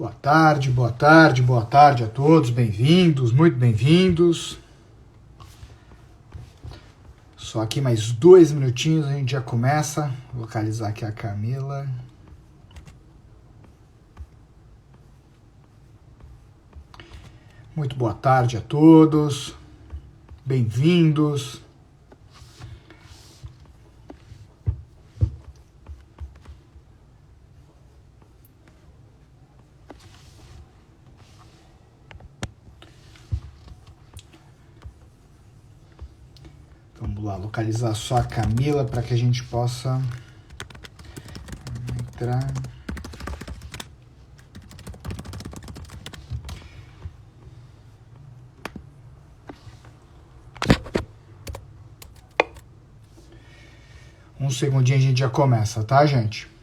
Boa tarde, boa tarde, boa tarde a todos, bem-vindos, muito bem-vindos. Só aqui mais 2 minutinhos a gente já começa. Vou localizar aqui a Camila. Muito boa tarde a todos, bem-vindos. Vamos lá, localizar só a Camila para que a gente possa entrar. Um segundinho a gente já começa, tá, gente?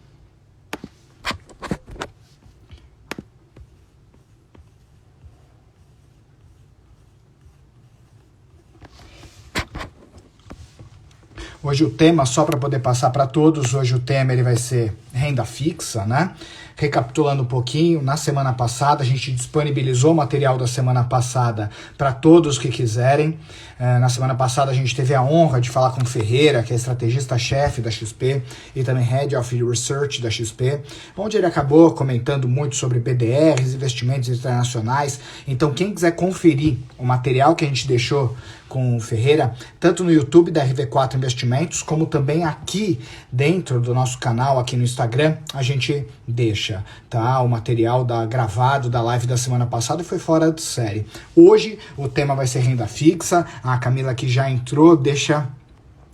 Hoje o tema, só para poder passar para todos, hoje o tema ele vai ser renda fixa, né? Recapitulando um pouquinho, na semana passada a gente disponibilizou o material da semana passada para todos que quiserem. Na semana passada a gente teve a honra de falar com o Ferreira, que é estrategista-chefe da XP e também Head of Research da XP, onde ele acabou comentando muito sobre BDRs, investimentos internacionais. Então quem quiser conferir o material que a gente deixou com o Ferreira, tanto no YouTube da RV4 Investimentos, como também aqui dentro do nosso canal, aqui no Instagram, a gente deixa, tá? O material gravado da live da semana passada foi fora de série. Hoje o tema vai ser renda fixa. A Camila aqui já entrou,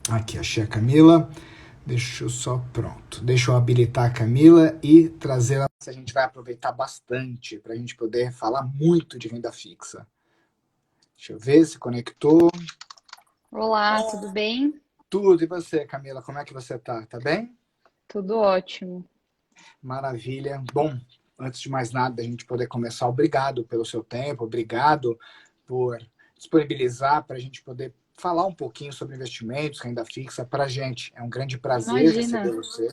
aqui, achei a Camila. Deixa eu habilitar a Camila e trazer ela. A gente vai aproveitar bastante para a gente poder falar muito de renda fixa. Deixa eu ver se conectou. Olá, tudo bem? Tudo, e você, Camila, como é que você tá? Tá bem? Tudo ótimo. Maravilha. Bom, antes de mais nada, a gente poder começar, obrigado pelo seu tempo, obrigado por disponibilizar para a gente poder falar um pouquinho sobre investimentos, renda fixa para a gente. É um grande prazer Imagina. receber você.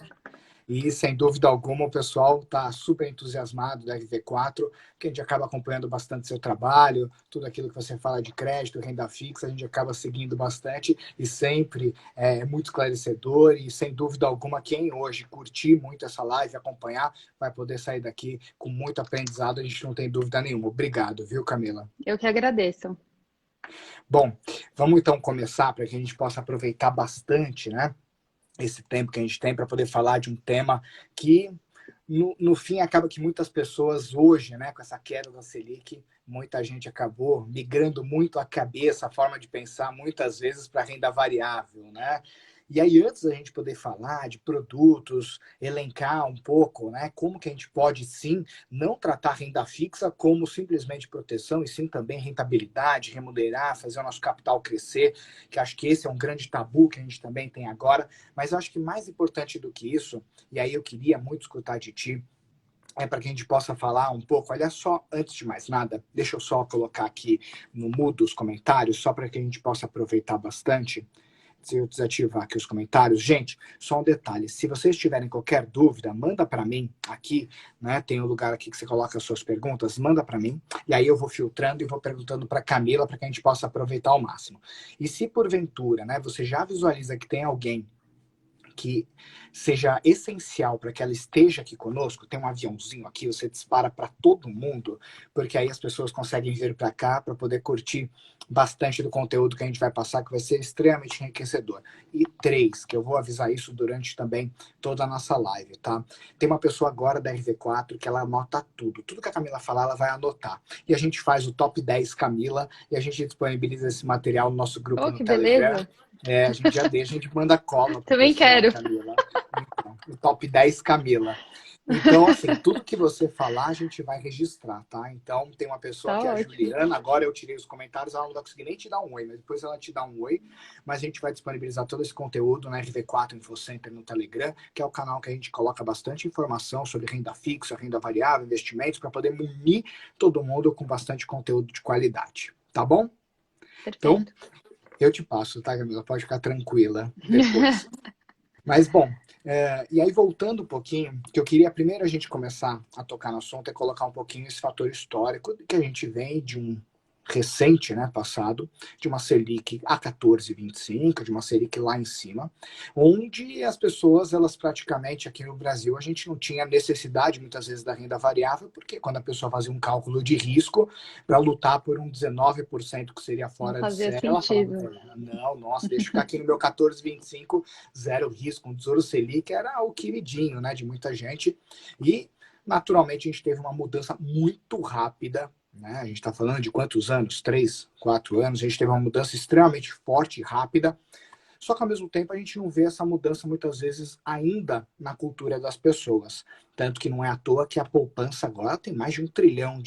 E, sem dúvida alguma, o pessoal está super entusiasmado da RV4, que a gente acaba acompanhando bastante seu trabalho, tudo aquilo que você fala de crédito, renda fixa, a gente acaba seguindo bastante e sempre é muito esclarecedor. E, sem dúvida alguma, quem hoje curtir muito essa live, acompanhar, vai poder sair daqui com muito aprendizado, a gente não tem dúvida nenhuma. Obrigado, viu, Camila? Eu que agradeço. Bom, vamos então começar para que a gente possa aproveitar bastante, né? Esse tempo que a gente tem para poder falar de um tema que, no fim, acaba que muitas pessoas hoje, né, com essa queda da Selic, muita gente acabou migrando muito a cabeça, a forma de pensar, muitas vezes para renda variável, né? E aí, antes da gente poder falar de produtos, elencar um pouco, né, como que a gente pode, sim, não tratar renda fixa como simplesmente proteção, e sim também rentabilidade, remunerar, fazer o nosso capital crescer, que acho que esse é um grande tabu que a gente também tem agora. Mas eu acho que mais importante do que isso, e aí eu queria muito escutar de ti, é para que a gente possa falar um pouco. Olha só, antes de mais nada, deixa eu só colocar aqui no mudo os comentários, só para que a gente possa aproveitar bastante. Se eu desativar aqui os comentários. Gente, só um detalhe, se vocês tiverem qualquer dúvida, manda para mim aqui, né? Tem um lugar aqui que você coloca as suas perguntas, manda para mim, e aí eu vou filtrando e vou perguntando para Camila para que a gente possa aproveitar ao máximo. E se porventura, né, você já visualiza que tem alguém que seja essencial para que ela esteja aqui conosco, tem um aviãozinho aqui, você dispara para todo mundo, porque aí as pessoas conseguem vir para cá para poder curtir bastante do conteúdo que a gente vai passar, que vai ser extremamente enriquecedor. E 3, que eu vou avisar isso durante também toda a nossa live, tá? Tem uma pessoa agora da RV4 que ela anota tudo. Tudo que a Camila falar, ela vai anotar. E a gente faz o top 10 Camila e a gente disponibiliza esse material no nosso grupo Oh, no que Telegram. beleza. A gente já deixa, a gente manda cola pro Também pessoal, quero. Camila. Então, o top 10 Camila. Então, assim, tudo que você falar, a gente vai registrar, tá? Então, tem uma pessoa Tá que é a ótimo. Juliana, agora eu tirei os comentários, ela não vai conseguir nem te dar um oi, mas depois ela te dá um oi. Mas a gente vai disponibilizar todo esse conteúdo na RV4 InfoCenter no Telegram, que é o canal que a gente coloca bastante informação sobre renda fixa, renda variável, investimentos, para poder munir todo mundo com bastante conteúdo de qualidade. Tá bom? Então, Perfeito. eu te passo, tá, Camila? Pode ficar tranquila depois. Mas, bom, E aí, voltando um pouquinho, que eu queria primeiro a gente começar a tocar no assunto é colocar um pouquinho esse fator histórico que a gente vem de um recente, né, passado, de uma Selic a 14,25, de uma Selic lá em cima, onde as pessoas, elas praticamente, aqui no Brasil, a gente não tinha necessidade, muitas vezes, da renda variável, porque quando a pessoa fazia um cálculo de risco para lutar por um 19% que seria Não fora de fazia série, ela falava, sentido. não, nossa, deixa eu ficar aqui no meu 14,25, zero risco, um Tesouro Selic era o queridinho, né, de muita gente, e naturalmente a gente teve uma mudança muito rápida, né? A gente está falando de quantos anos? 3, 4 anos. A gente teve uma mudança extremamente forte e rápida. Só que ao mesmo tempo a gente não vê essa mudança muitas vezes ainda na cultura das pessoas. Tanto que não é à toa que a poupança agora tem mais de R$ 1 trilhão.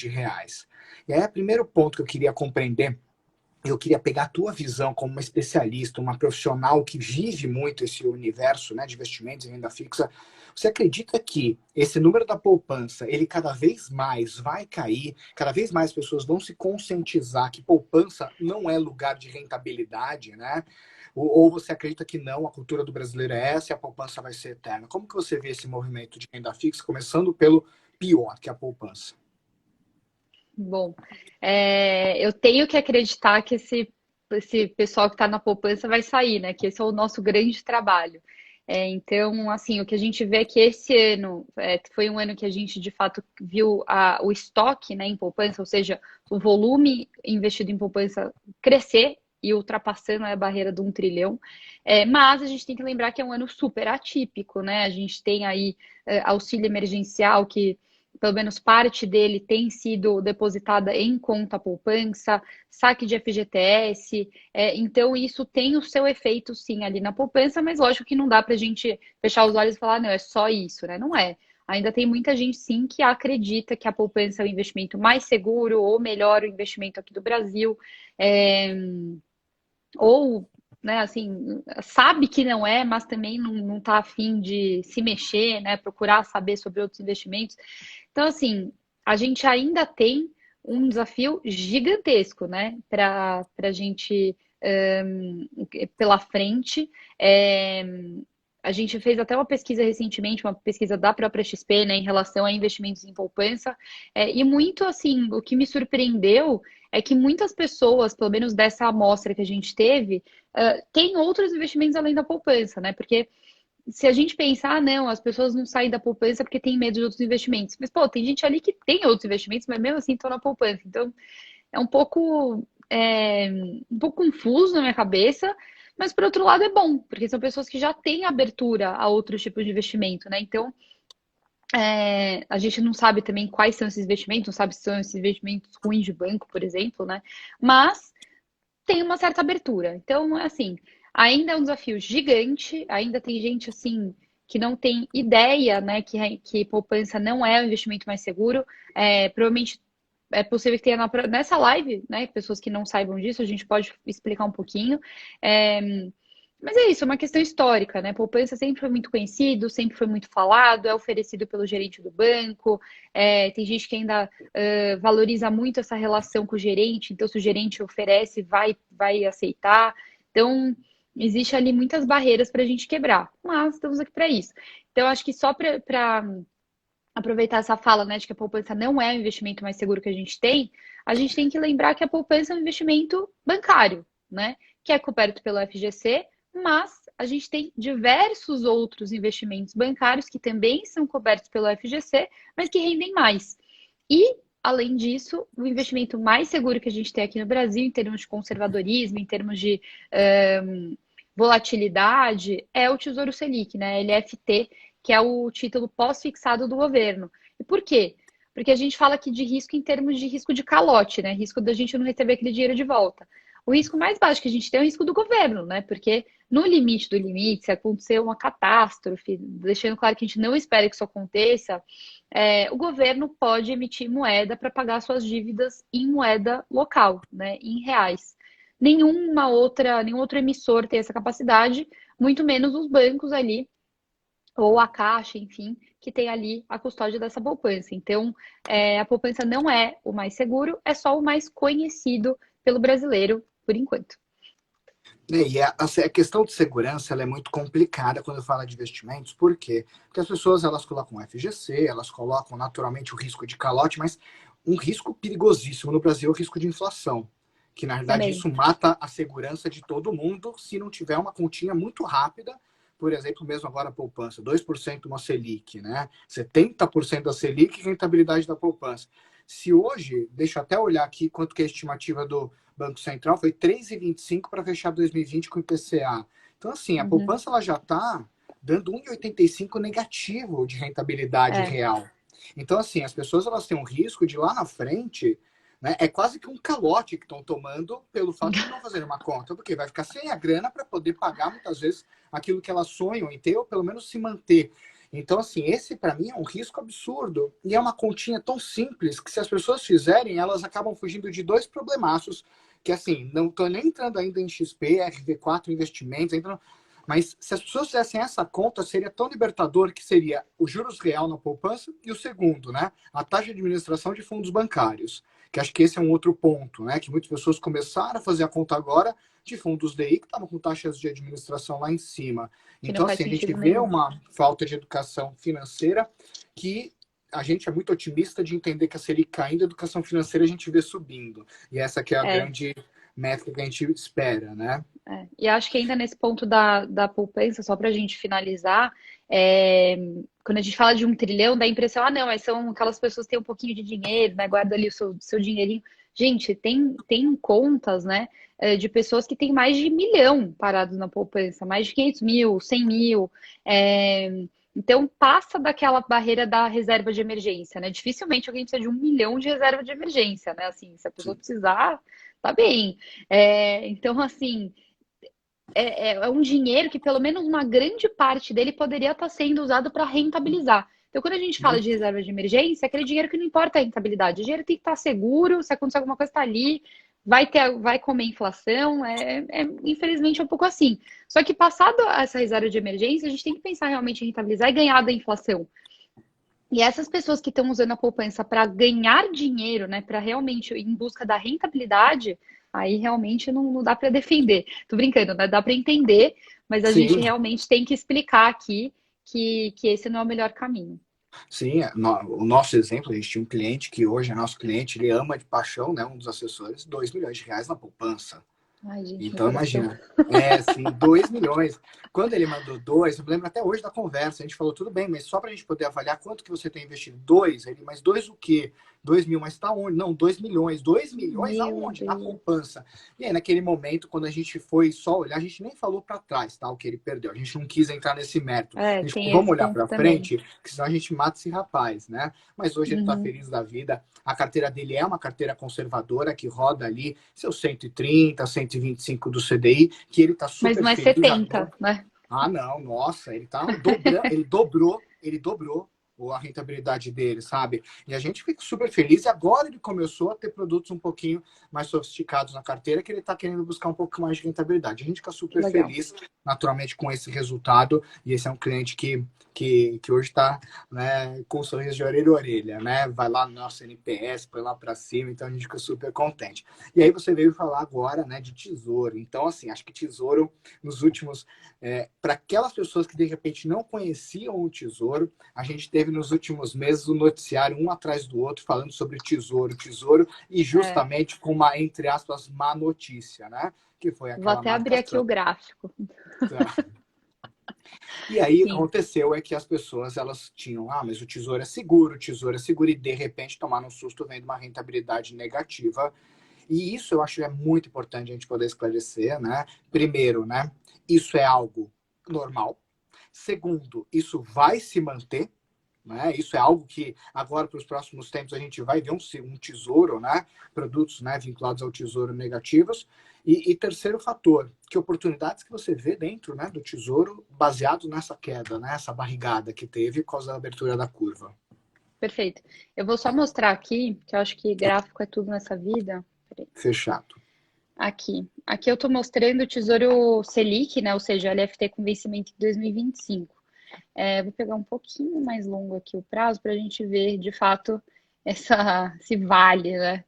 E aí, o primeiro ponto que eu queria compreender, eu queria pegar a tua visão como uma especialista, uma profissional que vive muito esse universo, né, de investimentos em renda fixa. Você acredita que esse número da poupança, ele cada vez mais vai cair, cada vez mais pessoas vão se conscientizar que poupança não é lugar de rentabilidade, né? Ou você acredita que não, a cultura do brasileiro é essa e a poupança vai ser eterna? Como que você vê esse movimento de renda fixa, começando pelo pior, que é a poupança? Bom, eu tenho que acreditar que esse pessoal que está na poupança vai sair, né? Que esse é o nosso grande trabalho. Então, assim, o que a gente vê é que esse ano foi um ano que a gente, de fato, viu o estoque, né, em poupança, ou seja, o volume investido em poupança crescer e ultrapassando a barreira do 1 trilhão. Mas a gente tem que lembrar que é um ano super atípico, né? A gente tem aí auxílio emergencial que pelo menos parte dele tem sido depositada em conta poupança, saque de FGTS, então isso tem o seu efeito sim ali na poupança, mas lógico que não dá para a gente fechar os olhos e falar, não, é só isso, né? Não é. Ainda tem muita gente sim que acredita que a poupança é o investimento mais seguro ou melhor o investimento aqui do Brasil. É, ou, né, assim, sabe que não é, mas também não está afim de se mexer, né, procurar saber sobre outros investimentos. Então, assim, a gente ainda tem um desafio gigantesco, né, para a gente pela frente. É, a gente fez até uma pesquisa recentemente, uma pesquisa da própria XP, né, em relação a investimentos em poupança, e muito assim, o que me surpreendeu é que muitas pessoas, pelo menos dessa amostra que a gente teve, têm outros investimentos além da poupança, né? Porque se a gente pensar, não, as pessoas não saem da poupança porque tem medo de outros investimentos. Mas, pô, tem gente ali que tem outros investimentos, mas mesmo assim estão na poupança. Então, é um pouco confuso na minha cabeça, mas por outro lado é bom, porque são pessoas que já têm abertura a outros tipos de investimento, né? Então, a gente não sabe também quais são esses investimentos, não sabe se são esses investimentos ruins de banco, por exemplo, né? Mas tem uma certa abertura. Então, assim, ainda é um desafio gigante, ainda tem gente assim que não tem ideia, né, que poupança não é o investimento mais seguro. Provavelmente é possível que tenha nessa live, né, pessoas que não saibam disso, a gente pode explicar um pouquinho. É, mas é isso, é uma questão histórica, né? Poupança sempre foi muito conhecido, sempre foi muito falado, é oferecido pelo gerente do banco. Tem gente que ainda valoriza muito essa relação com o gerente, então se o gerente oferece, vai aceitar. Então, existe ali muitas barreiras para a gente quebrar, mas estamos aqui para isso. Então, acho que só para aproveitar essa fala, né, de que a poupança não é o investimento mais seguro que a gente tem que lembrar que a poupança é um investimento bancário, né, que é coberto pelo FGC, mas a gente tem diversos outros investimentos bancários que também são cobertos pelo FGC, mas que rendem mais. E, além disso, o investimento mais seguro que a gente tem aqui no Brasil, em termos de conservadorismo, em termos de volatilidade, é o Tesouro Selic, né? LFT, que é o título pós-fixado do governo. E por quê? Porque a gente fala aqui de risco em termos de risco de calote, né? Risco da gente não receber aquele dinheiro de volta. O risco mais baixo que a gente tem é o risco do governo, né? Porque no limite do limite, se acontecer uma catástrofe, deixando claro que a gente não espera que isso aconteça, o governo pode emitir moeda para pagar suas dívidas em moeda local, né? Em reais. Nenhum outro emissor tem essa capacidade, muito menos os bancos ali ou a Caixa, enfim, que tem ali a custódia dessa poupança. Então, a poupança não é o mais seguro, é só o mais conhecido pelo brasileiro, por enquanto. E a questão de segurança ela é muito complicada quando fala de investimentos. Por quê? Porque as pessoas elas colocam FGC, elas colocam naturalmente o risco de calote, mas um risco perigosíssimo no Brasil é o risco de inflação, que na verdade Também. isso mata a segurança de todo mundo se não tiver uma continha muito rápida. Por exemplo, mesmo agora a poupança, 2% uma Selic, né? 70% da Selic, rentabilidade da poupança. Se hoje, deixa eu até olhar aqui quanto que é a estimativa do Banco Central, foi 3,25 para fechar 2020 com o IPCA. Então, assim, a Uhum. poupança ela já está dando 1,85 negativo de rentabilidade É. real. Então, assim, as pessoas elas têm um risco de lá na frente, né, é quase que um calote que estão tomando pelo fato de não fazerem uma conta, porque vai ficar sem a grana para poder pagar muitas vezes aquilo que elas sonham em ter, ou pelo menos se manter. Então, assim, esse para mim é um risco absurdo. E é uma continha tão simples que se as pessoas fizerem, elas acabam fugindo de dois problemaços que assim, não estou nem entrando ainda em XP, RV4 investimentos, entrando, mas se as pessoas fizessem essa conta, seria tão libertador que seria o juros real na poupança e o segundo, né, a taxa de administração de fundos bancários, que acho que esse é um outro ponto, né, que muitas pessoas começaram a fazer a conta agora de fundos DI que estavam com taxas de administração lá em cima. Que não Então, faz assim, a gente sentido vê nenhum. uma falta de educação financeira que a gente é muito otimista de entender que a Selic caindo, a educação financeira a gente vê subindo. E essa que é a É. grande métrica que a gente espera, né? É. E acho que ainda nesse ponto da poupança, só para a gente finalizar, quando a gente fala de 1 trilhão, dá a impressão, ah, não, mas são aquelas pessoas que têm um pouquinho de dinheiro, né? Guarda ali o seu dinheirinho. Gente, tem contas, né, de pessoas que têm mais de 1 milhão parados na poupança, mais de 500 mil, 100 mil. é, Então, passa daquela barreira da reserva de emergência, né? Dificilmente alguém precisa de 1 milhão de reserva de emergência, né? Assim, se a pessoa Sim. precisar, tá bem. Então, assim, é um dinheiro que pelo menos uma grande parte dele poderia estar sendo usado para rentabilizar. Então, quando a gente fala de reserva de emergência, é aquele dinheiro que não importa a rentabilidade. O dinheiro tem que estar seguro, se acontecer alguma coisa, está ali, vai comer inflação. Infelizmente, é um pouco assim. Só que passado essa reserva de emergência, a gente tem que pensar realmente em rentabilizar e ganhar da inflação. E essas pessoas que estão usando a poupança para ganhar dinheiro, né, para realmente ir em busca da rentabilidade, aí realmente não dá para defender. Tô brincando, né? Dá para entender, mas a gente Sim, realmente tem que explicar aqui que esse não é o melhor caminho. sim. O nosso exemplo, a gente tinha um cliente que hoje é nosso cliente, ele ama de paixão, né? Um dos assessores, 2 milhões de reais na poupança. Ai, gente, meu Então, coração. imagina. Sim, 2 milhões. Quando ele mandou dois, eu me lembro até hoje da conversa, a gente falou, tudo bem, mas só para a gente poder avaliar quanto que você tem investido. Dois? Ele, mas dois o quê? 2 mil, mas tá onde? Não, 2 milhões. 2 milhões Meu aonde? Na Deus. poupança. E aí, naquele momento, quando a gente foi só olhar, a gente nem falou para trás, tá? O que ele perdeu. A gente não quis entrar nesse mérito. A gente falou, Tem vamos esse olhar ponto para também. frente, que senão a gente mata esse rapaz, né? Mas hoje ele está Uhum. feliz da vida. A carteira dele é uma carteira conservadora que roda ali seus 130, 125 do CDI, que ele está Mas super não é feliz agora. 70, né? Ah, não, nossa, ele tá dobrando, ele dobrou a rentabilidade dele, sabe? E a gente fica super feliz. E agora ele começou a ter produtos um pouquinho mais sofisticados na carteira, que ele está querendo buscar um pouco mais de rentabilidade. A gente fica Que super legal. feliz, naturalmente, com esse resultado. E esse é um cliente que hoje está, né, com um sorriso de orelha a orelha, né? Vai lá no nosso NPS, põe lá para cima, então a gente fica super contente. E aí você veio falar agora, né, de tesouro. Então, assim, acho que tesouro nos últimos para aquelas pessoas que de repente não conheciam o tesouro, a gente teve nos últimos meses o noticiário um atrás do outro falando sobre tesouro, e É. justamente com uma, entre aspas, má notícia, né? Que foi Vou aquela até abrir aqui marcação. o gráfico. E aí o que Sim. aconteceu é que as pessoas elas tinham, mas o tesouro é seguro, e de repente tomaram um susto vendo uma rentabilidade negativa. E isso eu acho que é muito importante a gente poder esclarecer, né? Primeiro, né? Isso é algo normal. Segundo, isso vai se manter, né? Isso é algo que agora para os próximos tempos a gente vai ver um tesouro, né? Produtos, né, vinculados ao tesouro negativos. E terceiro fator, que oportunidades que você vê dentro, né, do tesouro baseado nessa queda, né, essa barrigada que teve por causa da abertura da curva. Perfeito. Eu vou só mostrar aqui, que eu acho que gráfico é tudo nessa vida. Peraí. Fechado. Aqui eu estou mostrando o Tesouro Selic, né? Ou seja, LFT com vencimento em 2025. Vou pegar um pouquinho mais longo aqui o prazo para a gente ver de fato se vale, né?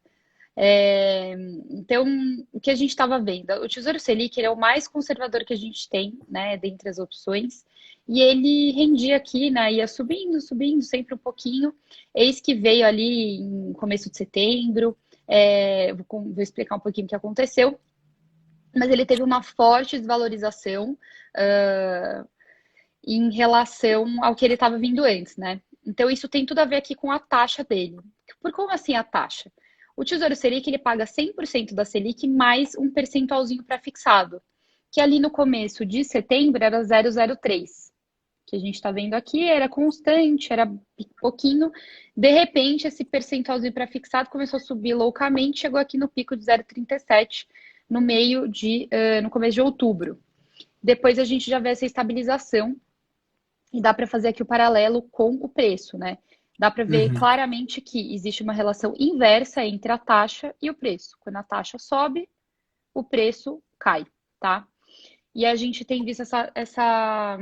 Então, o que a gente estava vendo? O Tesouro Selic ele é o mais conservador que a gente tem, né, dentre as opções, e ele rendia aqui, né, ia subindo, subindo, sempre um pouquinho. Eis que veio ali em começo de setembro, vou explicar um pouquinho o que aconteceu, mas ele teve uma forte desvalorização em relação ao que ele estava vindo antes, né? Então, isso tem tudo a ver aqui com a taxa dele. Por como assim a taxa? O Tesouro Selic, ele paga 100% da Selic mais um percentualzinho para fixado, que ali no começo de setembro era 0,03, que a gente está vendo aqui, era constante, era pouquinho. De repente, esse percentualzinho para fixado começou a subir loucamente, chegou aqui no pico de 0,37 no começo de outubro. Depois a gente já vê essa estabilização e dá para fazer aqui o paralelo com o preço, né? Dá para ver claramente que existe uma relação inversa entre a taxa e o preço. Quando a taxa sobe, o preço cai, tá? E a gente tem visto essa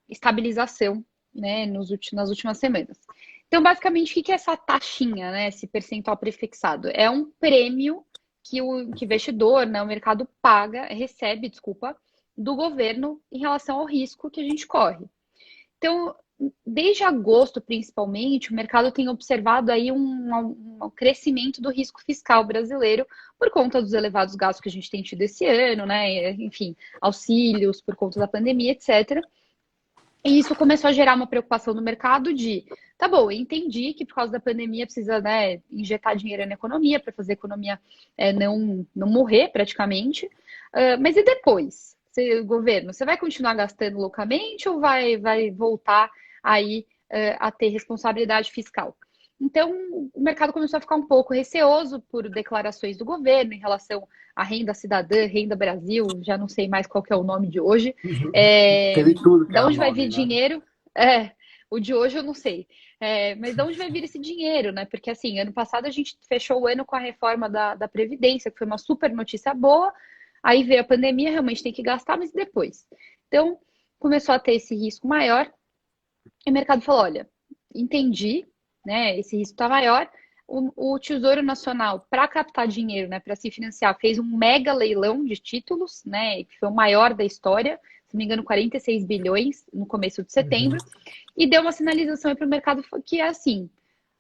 estabilização, né, nas últimas semanas. Então, basicamente, o que é essa taxinha, né, esse percentual prefixado? É um prêmio que o investidor, né, o mercado recebe, desculpa, do governo em relação ao risco que a gente corre. Então, desde agosto, principalmente, o mercado tem observado aí um crescimento do risco fiscal brasileiro por conta dos elevados gastos que a gente tem tido esse ano, né? Enfim, auxílios por conta da pandemia, etc. E isso começou a gerar uma preocupação no mercado de, tá bom, eu entendi que por causa da pandemia precisa, né, injetar dinheiro na economia para fazer a economia não morrer praticamente, mas e depois? Governo, você vai continuar gastando loucamente ou vai voltar aí a ter responsabilidade fiscal? Então, o mercado começou a ficar um pouco receoso por declarações do governo em relação à renda cidadã, Renda Brasil, já não sei mais qual que é o nome de hoje. Teve tudo que Da era onde vai nome, vir né? dinheiro? O de hoje eu não sei. Mas de onde vai vir esse dinheiro, né? Porque assim, ano passado a gente fechou o ano com a reforma da Previdência, que foi uma super notícia boa. Aí veio a pandemia, realmente tem que gastar, mas depois. Então, começou a ter esse risco maior. E o mercado falou: olha, entendi, né? Esse risco está maior. O Tesouro Nacional, para captar dinheiro, né, para se financiar, fez um mega leilão de títulos, né? Que foi o maior da história, se não me engano, 46 bilhões no começo de setembro, e deu uma sinalização para o mercado que é assim.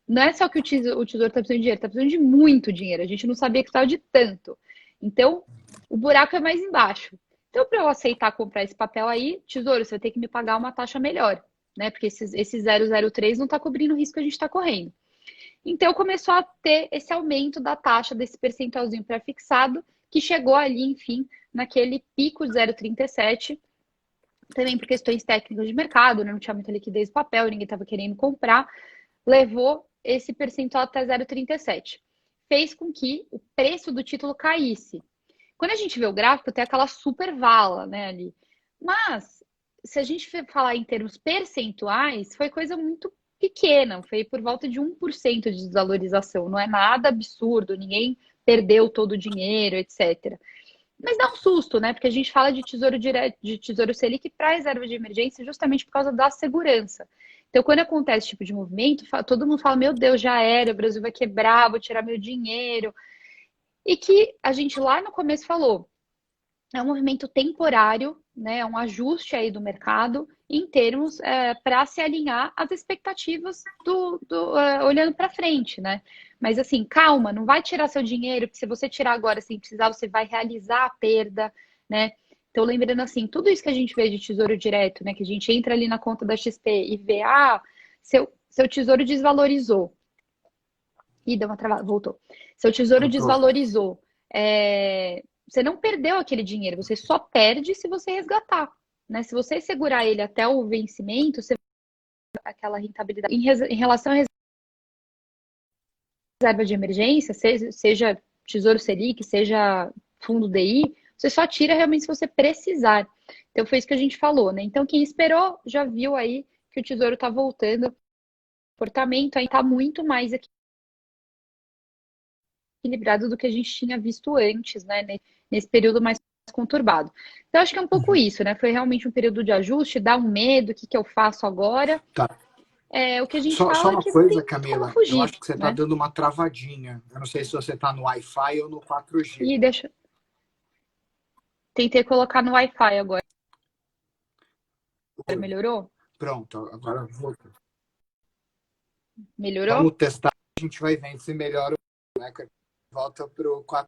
Não é só que o Tesouro está precisando de dinheiro, está precisando de muito dinheiro. A gente não sabia que estava de tanto. Então, o buraco é mais embaixo. Então, para eu aceitar comprar esse papel aí, Tesouro, você vai ter que me pagar uma taxa melhor, né? Porque esse 0,03 não está cobrindo o risco que a gente está correndo. Então, começou a ter esse aumento da taxa desse percentualzinho pré-fixado, que chegou ali, enfim, naquele pico de 0,37, também por questões técnicas de mercado, né? Não tinha muita liquidez no papel, ninguém estava querendo comprar, levou esse percentual até 0,37. Fez com que o preço do título caísse. Quando a gente vê o gráfico, tem aquela super vala, né, ali. Mas, se a gente falar em termos percentuais, foi coisa muito pequena, foi por volta de 1% de desvalorização, não é nada absurdo, ninguém perdeu todo o dinheiro, etc. Mas dá um susto, né? Porque a gente fala de tesouro direto, de tesouro Selic para reserva de emergência justamente por causa da segurança. Então, quando acontece esse tipo de movimento, todo mundo fala: meu Deus, já era, o Brasil vai quebrar, vou tirar meu dinheiro. E que a gente lá no começo falou, é um movimento temporário, né? É um ajuste aí do mercado em termos para se alinhar às expectativas olhando para frente, né? Mas assim, calma, não vai tirar seu dinheiro, porque se você tirar agora sem precisar, você vai realizar a perda, né? Então, lembrando assim, tudo isso que a gente vê de tesouro direto, né? Que a gente entra ali na conta da XP e vê, seu tesouro desvalorizou. Ih, deu uma travada, voltou. Seu tesouro Voltou. desvalorizou. Você não perdeu aquele dinheiro, você só perde se você resgatar. Né? Se você segurar ele até o vencimento, você vai ter aquela rentabilidade. Em relação à reserva de emergência, seja Tesouro Selic, seja fundo DI, você só tira realmente se você precisar. Então foi isso que a gente falou, né? Então quem esperou já viu aí que o Tesouro está voltando. O comportamento aí está muito mais equilibrado do que a gente tinha visto antes, né? Nesse período mais conturbado. Então, acho que é um pouco isso, né? Foi realmente um período de ajuste, dá um medo, o que eu faço agora? Tá. o que a gente Só fala é uma que não coisa, tem muito como Camila, eu fugir, acho que você está né? dando uma travadinha. Eu não sei se você está no Wi-Fi ou no 4G. E tentei colocar no Wi-Fi agora. Melhorou? Pronto, agora Melhorou? vamos testar. A gente vai vendo se melhora, né? Volta para o 4G,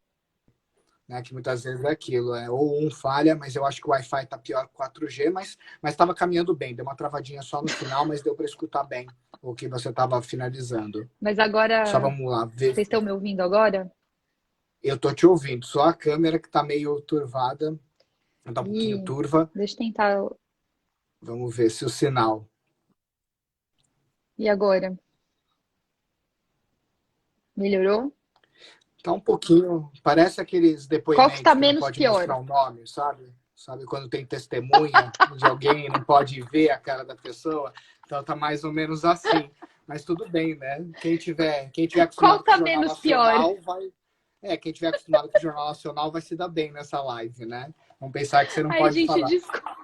né? Que muitas vezes é aquilo, ou um falha, mas eu acho que o Wi-Fi está pior que o 4G, mas estava caminhando bem. Deu uma travadinha só no final, mas deu para escutar bem o que você estava finalizando. Mas Só agora, vamos lá ver. vocês estão me ouvindo agora? Eu tô te ouvindo, só a câmera que tá meio turvada, tá um pouquinho Ih, turva. deixa eu tentar. Vamos ver se o sinal E agora? Melhorou? tá um pouquinho. Parece aqueles Qual que tá depoimentos que não menos pode pior? mostrar o nome, sabe? Sabe quando tem testemunha de alguém e não pode ver a cara da pessoa? Então tá mais ou menos assim. Mas tudo bem, né? Quem tiver Qual acostumado com o tá Jornal menos pior? Nacional vai. Quem tiver acostumado com o Jornal Nacional vai se dar bem nessa live, né? Vamos pensar que você não Ai, pode gente, falar. desculpa.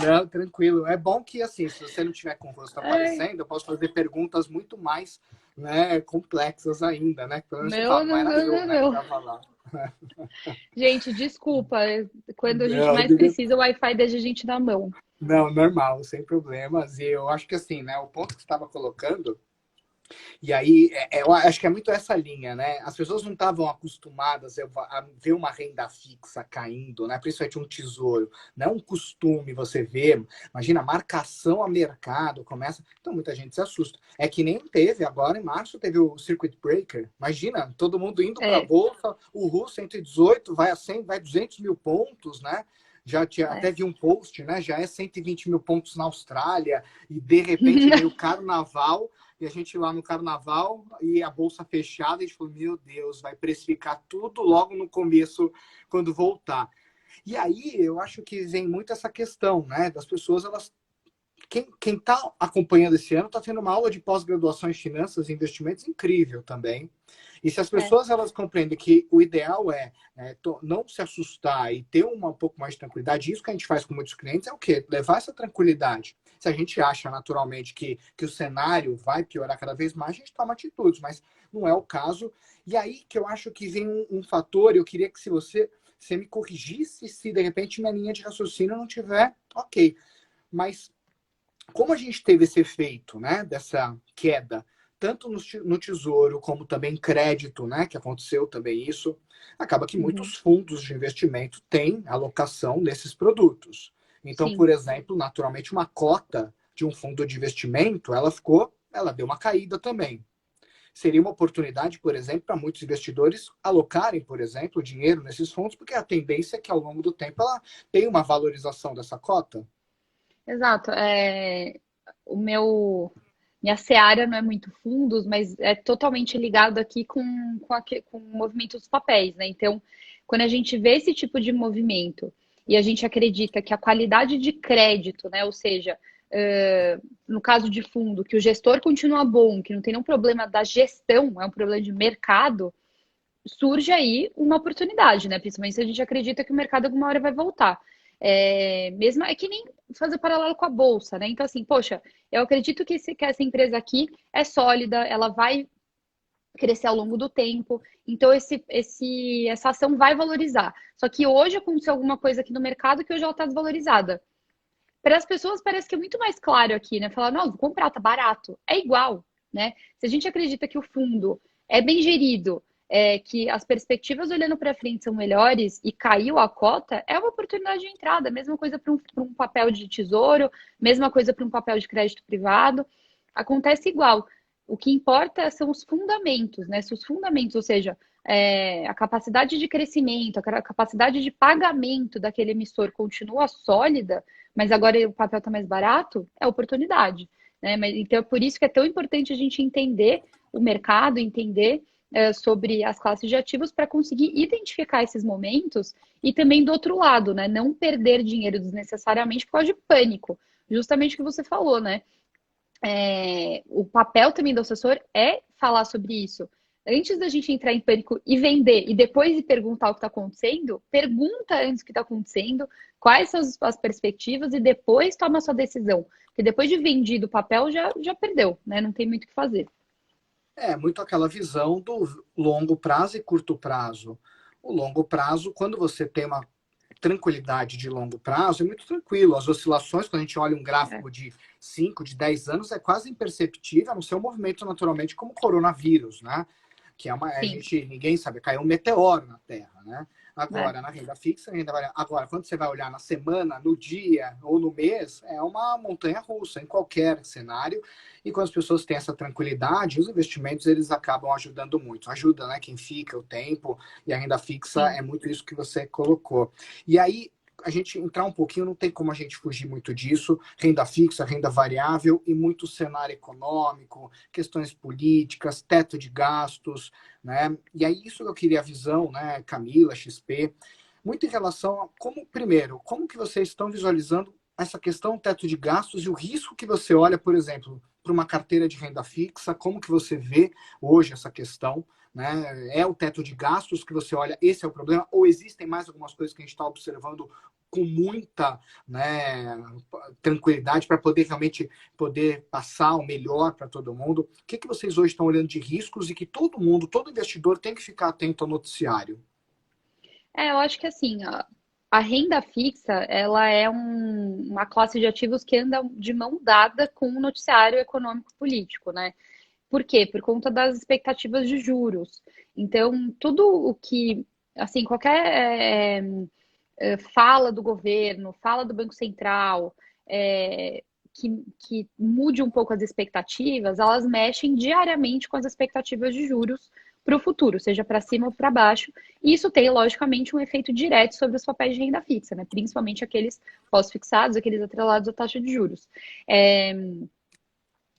Não, tranquilo. É bom que, assim, se você não tiver com o rosto Ai, aparecendo, eu posso fazer perguntas muito mais, né, complexas ainda, né? Pelo menos você não, fala, não não, era não, eu, não, né, que não. estava lá. Gente, desculpa. Quando a gente Não, mais precisa, o Wi-Fi deixa a gente na mão. não, normal, sem problemas. E eu acho que, assim, né, o ponto que você estava colocando. E aí, eu acho que é muito essa linha, né? As pessoas não estavam acostumadas a ver uma renda fixa caindo, né? Principalmente um tesouro. Não é um costume você ver. Imagina, marcação a mercado começa. Então, muita gente se assusta. É que nem teve agora, em março, teve o Circuit Breaker. Imagina, todo mundo indo para a É, bolsa, o RU 118 vai a 100, vai 200 mil pontos, né? Já tinha, até é. vi um post, né? Já é 120 mil pontos na Austrália, e de repente veio o carnaval. E a gente lá no carnaval e a bolsa fechada, a gente falou, meu Deus, vai precificar tudo logo no começo, quando voltar. E aí eu acho que vem muito essa questão, né? Das pessoas, elas. Quem está acompanhando esse ano está tendo uma aula de pós-graduação em finanças e investimentos incrível também. E se as É. pessoas elas compreendem que o ideal não se assustar e ter um pouco mais de tranquilidade, isso que a gente faz com muitos clientes é o quê? Levar essa tranquilidade. Se a gente acha naturalmente que o cenário vai piorar cada vez mais, a gente toma atitudes, mas não é o caso. E aí que eu acho que vem um fator, eu queria que se você me corrigisse se de repente minha linha de raciocínio não tiver ok. Mas como a gente teve esse efeito, né, dessa queda, tanto no Tesouro como também em crédito, né, que aconteceu também isso, acaba que Uhum. muitos fundos de investimento têm alocação nesses produtos. Então, Sim, por exemplo, naturalmente uma cota de um fundo de investimento, ela deu uma caída também. Seria uma oportunidade, por exemplo, para muitos investidores alocarem, por exemplo, dinheiro nesses fundos, porque a tendência é que ao longo do tempo ela tenha uma valorização dessa cota. exato. O minha seara não é muito fundos, mas é totalmente ligado aqui com o movimento dos papéis, né? Então, quando a gente vê esse tipo de movimento e a gente acredita que a qualidade de crédito, né? Ou seja, no caso de fundo, que o gestor continua bom, que não tem nenhum problema da gestão, é um problema de mercado, surge aí uma oportunidade, né? Principalmente se a gente acredita que o mercado alguma hora vai voltar. Mesmo é que nem fazer paralelo com a bolsa, né? Então, assim, poxa, eu acredito que essa empresa aqui é sólida, ela vai crescer ao longo do tempo, então essa ação vai valorizar. Só que hoje aconteceu alguma coisa aqui no mercado que hoje ela está desvalorizada. Para as pessoas parece que é muito mais claro aqui, né? Falar, não, vou comprar, tá barato. É igual, né? Se a gente acredita que o fundo é bem gerido, que as perspectivas olhando para frente são melhores e caiu a cota, é uma oportunidade de entrada. Mesma coisa para um papel de tesouro, mesma coisa para um papel de crédito privado. Acontece igual. O que importa são os fundamentos, né? Se os fundamentos, ou seja, a capacidade de crescimento, a capacidade de pagamento daquele emissor continua sólida, mas agora o papel está mais barato, é oportunidade. Né? Então é por isso que é tão importante a gente entender o mercado, entender sobre as classes de ativos para conseguir identificar esses momentos e também do outro lado, né? Não perder dinheiro desnecessariamente por causa de pânico. Justamente o que você falou, né? O papel também do assessor é falar sobre isso. antes da gente entrar em pânico e vender, e depois de perguntar o que está acontecendo, pergunta antes o que está acontecendo, quais são as perspectivas, e depois toma a sua decisão. Porque depois de vendido o papel, já perdeu, né? Não tem muito o que fazer. É muito aquela visão do longo prazo e curto prazo. O longo prazo, quando você tem uma tranquilidade de longo prazo, é muito tranquilo. As oscilações, quando a gente olha um É, gráfico de 5, de 10 anos, é quase imperceptível, a não ser um movimento naturalmente como o coronavírus, né? Que é uma, sim, ninguém sabe, caiu um meteoro na Terra, né? né? Agora, na renda fixa, renda variável. Agora, quando você vai olhar na semana, no dia ou no mês, é uma montanha russa em qualquer cenário. E quando as pessoas têm essa tranquilidade, os investimentos eles acabam ajudando muito. Ajuda, né? Quem fica, o tempo, e a renda fixa Sim. é muito isso que você colocou. E aí, a gente entrar um pouquinho, não tem como a gente fugir muito disso. Renda fixa, renda variável e muito cenário econômico, questões políticas, teto de gastos, né? E aí isso que eu queria a visão, né, Camila, XP, muito em relação a como, primeiro, como que vocês estão visualizando essa questão teto de gastos e o risco que você olha, por exemplo, para uma carteira de renda fixa, como que você vê hoje essa questão, né? É o teto de gastos que você olha, esse é o problema, ou existem mais algumas coisas que a gente está observando com muita, né, tranquilidade para poder realmente poder passar o melhor para todo mundo? O que vocês hoje estão olhando de riscos e que todo mundo, todo investidor tem que ficar atento ao noticiário? Eu acho que assim, a renda fixa, ela é uma classe de ativos que anda de mão dada com o noticiário econômico político, né? Por quê? Por conta das expectativas de juros. Então, tudo o que, assim, qualquer fala do governo, fala do Banco Central, que mude um pouco as expectativas, elas mexem diariamente com as expectativas de juros para o futuro, seja para cima ou para baixo. E isso tem, logicamente, um efeito direto sobre os papéis de renda fixa, né? Principalmente aqueles pós-fixados, aqueles atrelados à taxa de juros. É,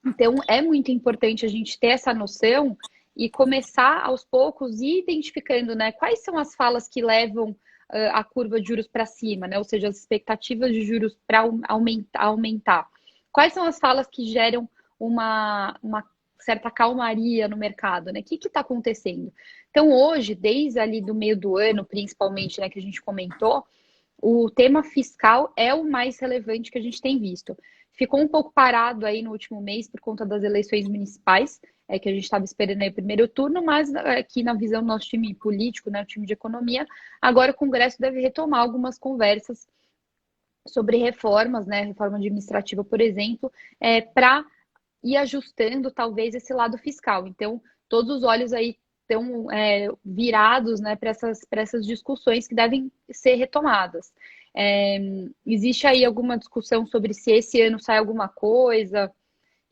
então, é muito importante a gente ter essa noção e começar aos poucos e identificando, né, quais são as falas que levam a curva de juros para cima, né? Ou seja, as expectativas de juros para aumentar. Quais são as falas que geram uma certa calmaria no mercado, né? O que está acontecendo? Então, hoje, desde ali do meio do ano, principalmente, né, que a gente comentou, o tema fiscal é o mais relevante que a gente tem visto. Ficou um pouco parado aí no último mês por conta das eleições municipais, que a gente estava esperando aí o primeiro turno, mas aqui na visão do nosso time político, né, o time de economia, agora o Congresso deve retomar algumas conversas sobre reformas, né, reforma administrativa, por exemplo, para ir ajustando talvez esse lado fiscal. Então, todos os olhos aí estão virados, né, para essas discussões que devem ser retomadas. É, existe aí alguma discussão sobre se esse ano sai alguma coisa?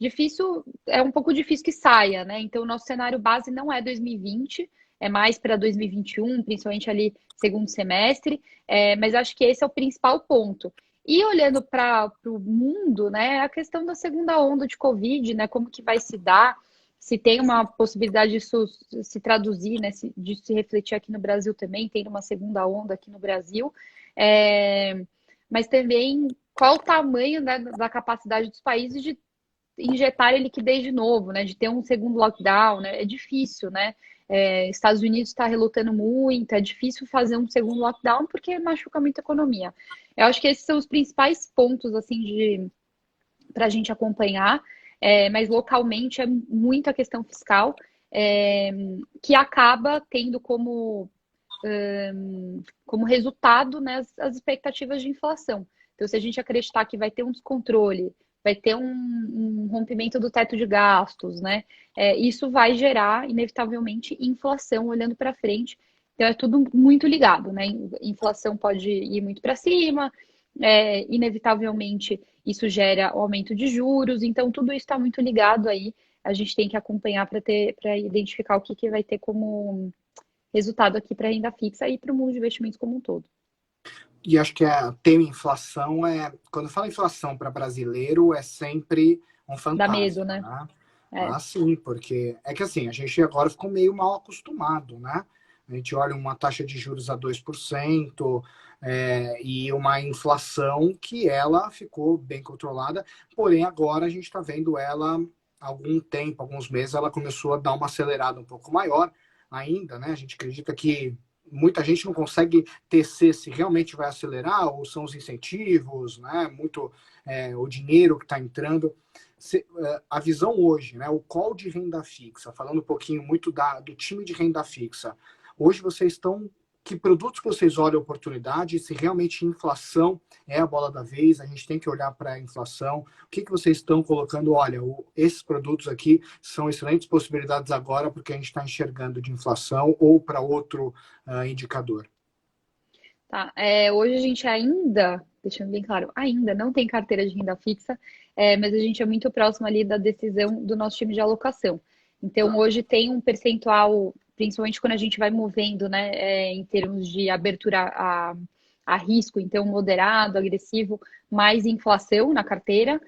Difícil, é um pouco difícil que saia, né? Então, o nosso cenário base não é 2020, é mais para 2021, principalmente ali segundo semestre, mas acho que esse é o principal ponto. E olhando para o mundo, né, a questão da segunda onda de Covid, né, como que vai se dar, se tem uma possibilidade disso se traduzir, né, de se refletir aqui no Brasil também, tem uma segunda onda aqui no Brasil, mas também qual o tamanho, né, da capacidade dos países de injetar liquidez de novo, né? De ter um segundo lockdown, né? É difícil, né? Estados Unidos está relutando muito, é difícil fazer um segundo lockdown porque machuca muito a economia. Eu acho que esses são os principais pontos, assim, para a gente acompanhar, mas localmente é muito a questão fiscal, que acaba tendo como resultado, né, as expectativas de inflação. Então, se a gente acreditar que vai ter um descontrole, vai ter um rompimento do teto de gastos, né, isso vai gerar, inevitavelmente, inflação olhando para frente. Então, é tudo muito ligado, né? Inflação pode ir muito para cima, inevitavelmente, isso gera aumento de juros. Então, tudo isso está muito ligado aí. A gente tem que acompanhar para identificar o que vai ter como resultado aqui para a renda fixa e para o mundo de investimentos como um todo. E acho que a tema inflação quando fala inflação para brasileiro, é sempre um Dá medo, fantasma, né? né? É, Ah, sim, porque é que assim, a gente agora ficou meio mal acostumado, né? A gente olha uma taxa de juros a 2%, e uma inflação que ela ficou bem controlada, porém agora a gente está vendo ela algum tempo, alguns meses, ela começou a dar uma acelerada um pouco maior ainda, né? A gente acredita que muita gente não consegue tecer se realmente vai acelerar ou são os incentivos, né? Muito o dinheiro que está entrando. A visão hoje, né? O call de renda fixa, falando um pouquinho muito do time de renda fixa. Hoje vocês estão... Que produtos que vocês olham a oportunidade? Se realmente inflação é a bola da vez, a gente tem que olhar para a inflação. O que vocês estão colocando? Olha, esses produtos aqui são excelentes possibilidades agora, porque a gente está enxergando de inflação ou para outro indicador. Tá. Hoje a gente ainda, deixando bem claro, ainda não tem carteira de renda fixa, mas a gente é muito próximo ali da decisão do nosso time de alocação. Então, hoje tem um percentual, principalmente quando a gente vai movendo, né, em termos de abertura a risco, então moderado, agressivo, mais inflação na carteira,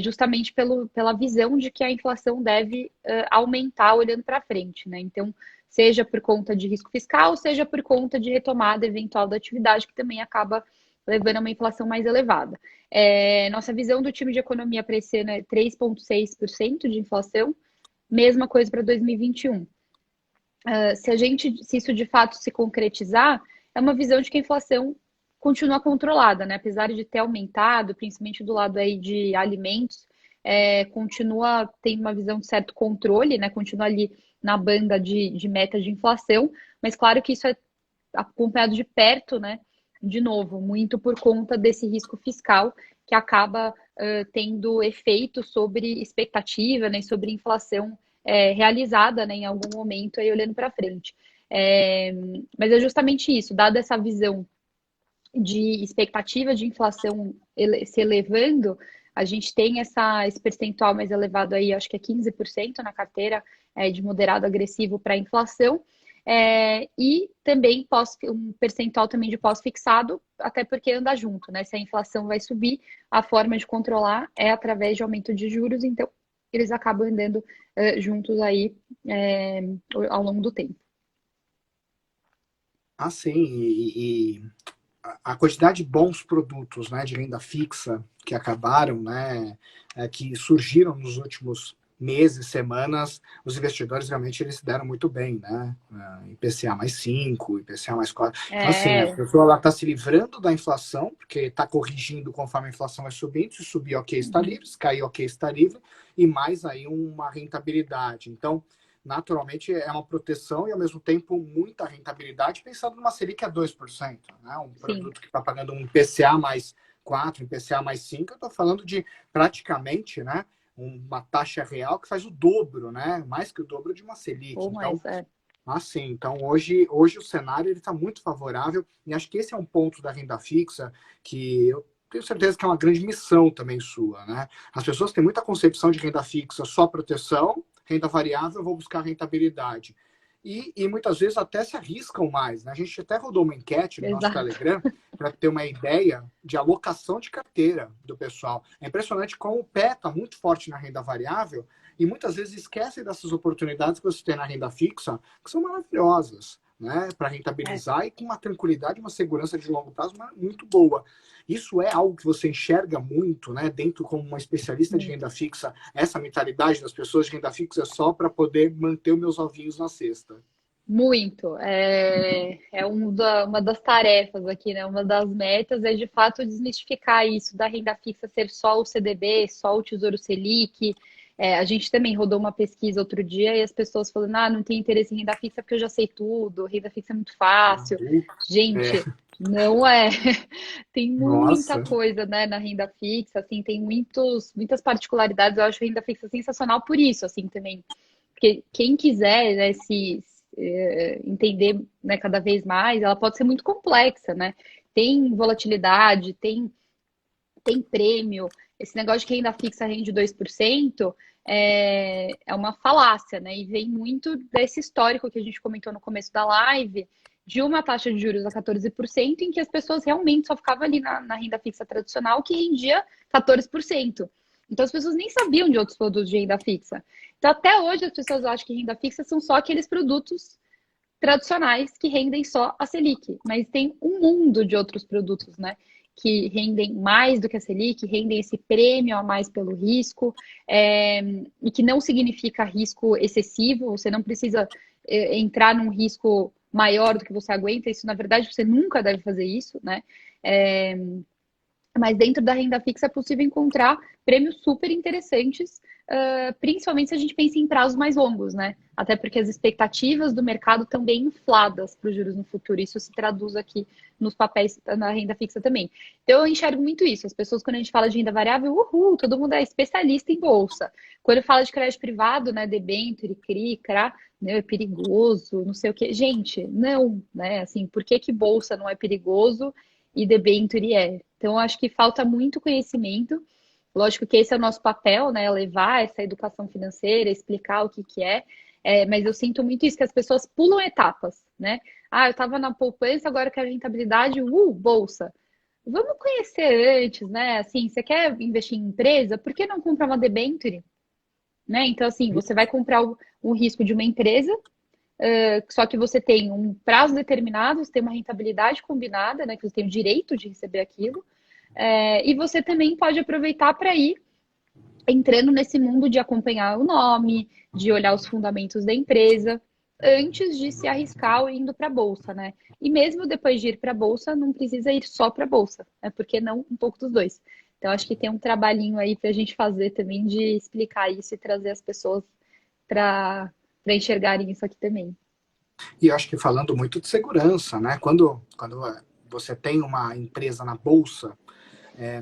justamente pela visão de que a inflação deve aumentar olhando para frente, né? Então, seja por conta de risco fiscal, seja por conta de retomada eventual da atividade, que também acaba levando a uma inflação mais elevada. Nossa visão do time de economia para esse ano é 3,6% de inflação, mesma coisa para 2021. Se isso de fato se concretizar, é uma visão de que a inflação continua controlada, né? Apesar de ter aumentado, principalmente do lado aí de alimentos, continua tendo uma visão de certo controle, né? Continua ali na banda de meta de inflação, mas claro que isso é acompanhado de perto, né? De novo, muito por conta desse risco fiscal que acaba tendo efeito sobre expectativa, né? Sobre inflação realizada, né? Em algum momento aí olhando para frente. Mas é justamente isso, dada essa visão de expectativa de inflação se elevando, a gente tem esse percentual mais elevado aí, acho que é 15% na carteira de moderado agressivo para inflação, e também um percentual também de pós-fixado, até porque anda junto, né? Se a inflação vai subir, a forma de controlar é através de aumento de juros, então eles acabam andando juntos aí ao longo do tempo. Ah, sim, e a quantidade de bons produtos, né, de renda fixa que acabaram, né, que surgiram nos últimos meses, semanas, os investidores realmente eles se deram muito bem, né? IPCA mais 5, IPCA mais 4. Então, assim, a pessoa está se livrando da inflação, porque está corrigindo conforme a inflação vai subindo. Se subir, ok, está livre. Se cair, ok, está livre. E mais aí uma rentabilidade. Então, naturalmente, é uma proteção e, ao mesmo tempo, muita rentabilidade, pensando numa Selic a 2%. Né? Um produto que está pagando um IPCA mais 4, IPCA mais 5, eu estou falando de praticamente, né, uma taxa real que faz o dobro, né? Mais que o dobro de uma Selic. Ou mais, assim, então hoje o cenário está muito favorável e acho que esse é um ponto da renda fixa que eu tenho certeza que é uma grande missão também sua, né? As pessoas têm muita concepção de renda fixa, só proteção, renda variável, eu vou buscar rentabilidade. E muitas vezes até se arriscam mais, né? A gente até rodou uma enquete no nosso Telegram para ter uma ideia de alocação de carteira do pessoal. É impressionante como o pé está muito forte na renda variável e muitas vezes esquecem dessas oportunidades que você tem na renda fixa, que são maravilhosas, né? Para rentabilizar e com uma tranquilidade, uma segurança de longo prazo muito boa. Isso é algo que você enxerga muito, né? Dentro como uma especialista de renda fixa, essa mentalidade das pessoas de renda fixa é só para poder manter os meus ovinhos na cesta. Muito. Uma das tarefas aqui, né? Uma das metas é de fato desmistificar isso da renda fixa ser só o CDB, só o Tesouro Selic. A gente também rodou uma pesquisa outro dia e as pessoas falando, não tem interesse em renda fixa porque eu já sei tudo, renda fixa é muito fácil. Gente, não é. Tem muita coisa, né, na renda fixa, assim, tem muitas particularidades. Eu acho a renda fixa sensacional por isso, assim, também. Porque quem quiser, né, entender, né, cada vez mais, ela pode ser muito complexa, né? Tem volatilidade, tem prêmio. Esse negócio de que renda fixa rende 2% é uma falácia, né? E vem muito desse histórico que a gente comentou no começo da live, de uma taxa de juros a 14%, em que as pessoas realmente só ficavam ali na renda fixa tradicional, que rendia 14%. Então as pessoas nem sabiam de outros produtos de renda fixa. Então até hoje as pessoas acham que renda fixa são só aqueles produtos tradicionais que rendem só a Selic, mas tem um mundo de outros produtos, né? que rendem mais do que a Selic, rendem esse prêmio a mais pelo risco, e que não significa risco excessivo, você não precisa entrar num risco maior do que você aguenta, isso na verdade você nunca deve fazer isso, né? Mas dentro da renda fixa é possível encontrar prêmios super interessantes, principalmente se a gente pensa em prazos mais longos, né? Até porque as expectativas do mercado estão bem infladas para os juros no futuro. Isso se traduz aqui nos papéis na renda fixa também. Então eu enxergo muito isso. As pessoas, quando a gente fala de renda variável, uhul, todo mundo é especialista em bolsa. Quando fala de crédito privado, né, debênture, CRI, CRA, né, é perigoso, não sei o quê. Gente, não, né? Assim, por que que bolsa não é perigoso e debênture é? Então, eu acho que falta muito conhecimento. Lógico que esse é o nosso papel, né? Levar essa educação financeira, explicar o que que é. Mas eu sinto muito isso, que as pessoas pulam etapas, né? Ah, eu estava na poupança, agora eu quero rentabilidade, bolsa. Vamos conhecer antes, né? Assim, você quer investir em empresa? Por que não comprar uma debênture? Né? Então, assim, você vai comprar o risco de uma empresa, só que você tem um prazo determinado, você tem uma rentabilidade combinada, né? Que você tem o direito de receber aquilo. E você também pode aproveitar para ir entrando nesse mundo de acompanhar o nome, de olhar os fundamentos da empresa, antes de se arriscar indo para a bolsa, né? E mesmo depois de ir para a bolsa, não precisa ir só para a bolsa, né? Porque não um pouco dos dois. Então, acho que tem um trabalhinho aí para a gente fazer também de explicar isso e trazer as pessoas para enxergarem isso aqui também. E eu acho que falando muito de segurança, né? Quando você tem uma empresa na bolsa,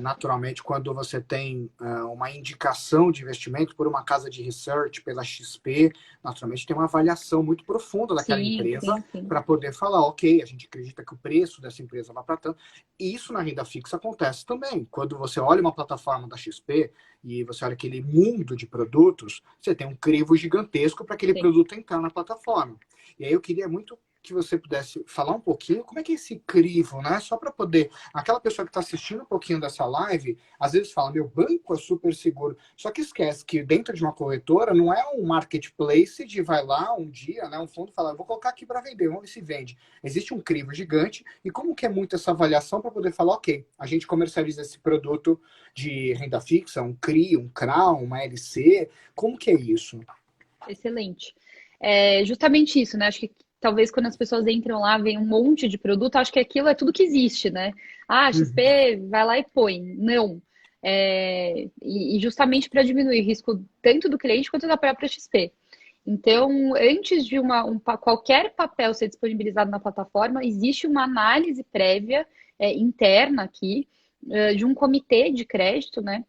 naturalmente, quando você tem uma indicação de investimento por uma casa de research, pela XP, naturalmente tem uma avaliação muito profunda daquela Sim, empresa sim, sim. para poder falar, ok, a gente acredita que o preço dessa empresa vai para tanto. E isso na renda fixa acontece também. Quando você olha uma plataforma da XP e você olha aquele mundo de produtos, você tem um crivo gigantesco para aquele Sim. produto entrar na plataforma. E aí eu queria muito que você pudesse falar um pouquinho como é que é esse crivo, né? Só para poder. Aquela pessoa que está assistindo um pouquinho dessa live, às vezes fala: meu banco é super seguro. Só que esquece que dentro de uma corretora não é um marketplace de vai lá um dia, né? Um fundo fala: vou colocar aqui para vender, vamos ver se vende. Existe um crivo gigante. E como que é muito essa avaliação para poder falar: ok, a gente comercializa esse produto de renda fixa, um CRI, um CRA, uma LC. Como que é isso? Excelente. É justamente isso, né? Acho que talvez quando as pessoas entram lá, vem um monte de produto, acho que aquilo é tudo que existe, né? Ah, Uhum. XP, vai lá e põe. Não. E justamente para diminuir o risco tanto do cliente quanto da própria XP. Então, antes de qualquer papel ser disponibilizado na plataforma, existe uma análise prévia, interna aqui, de um comitê de crédito, né?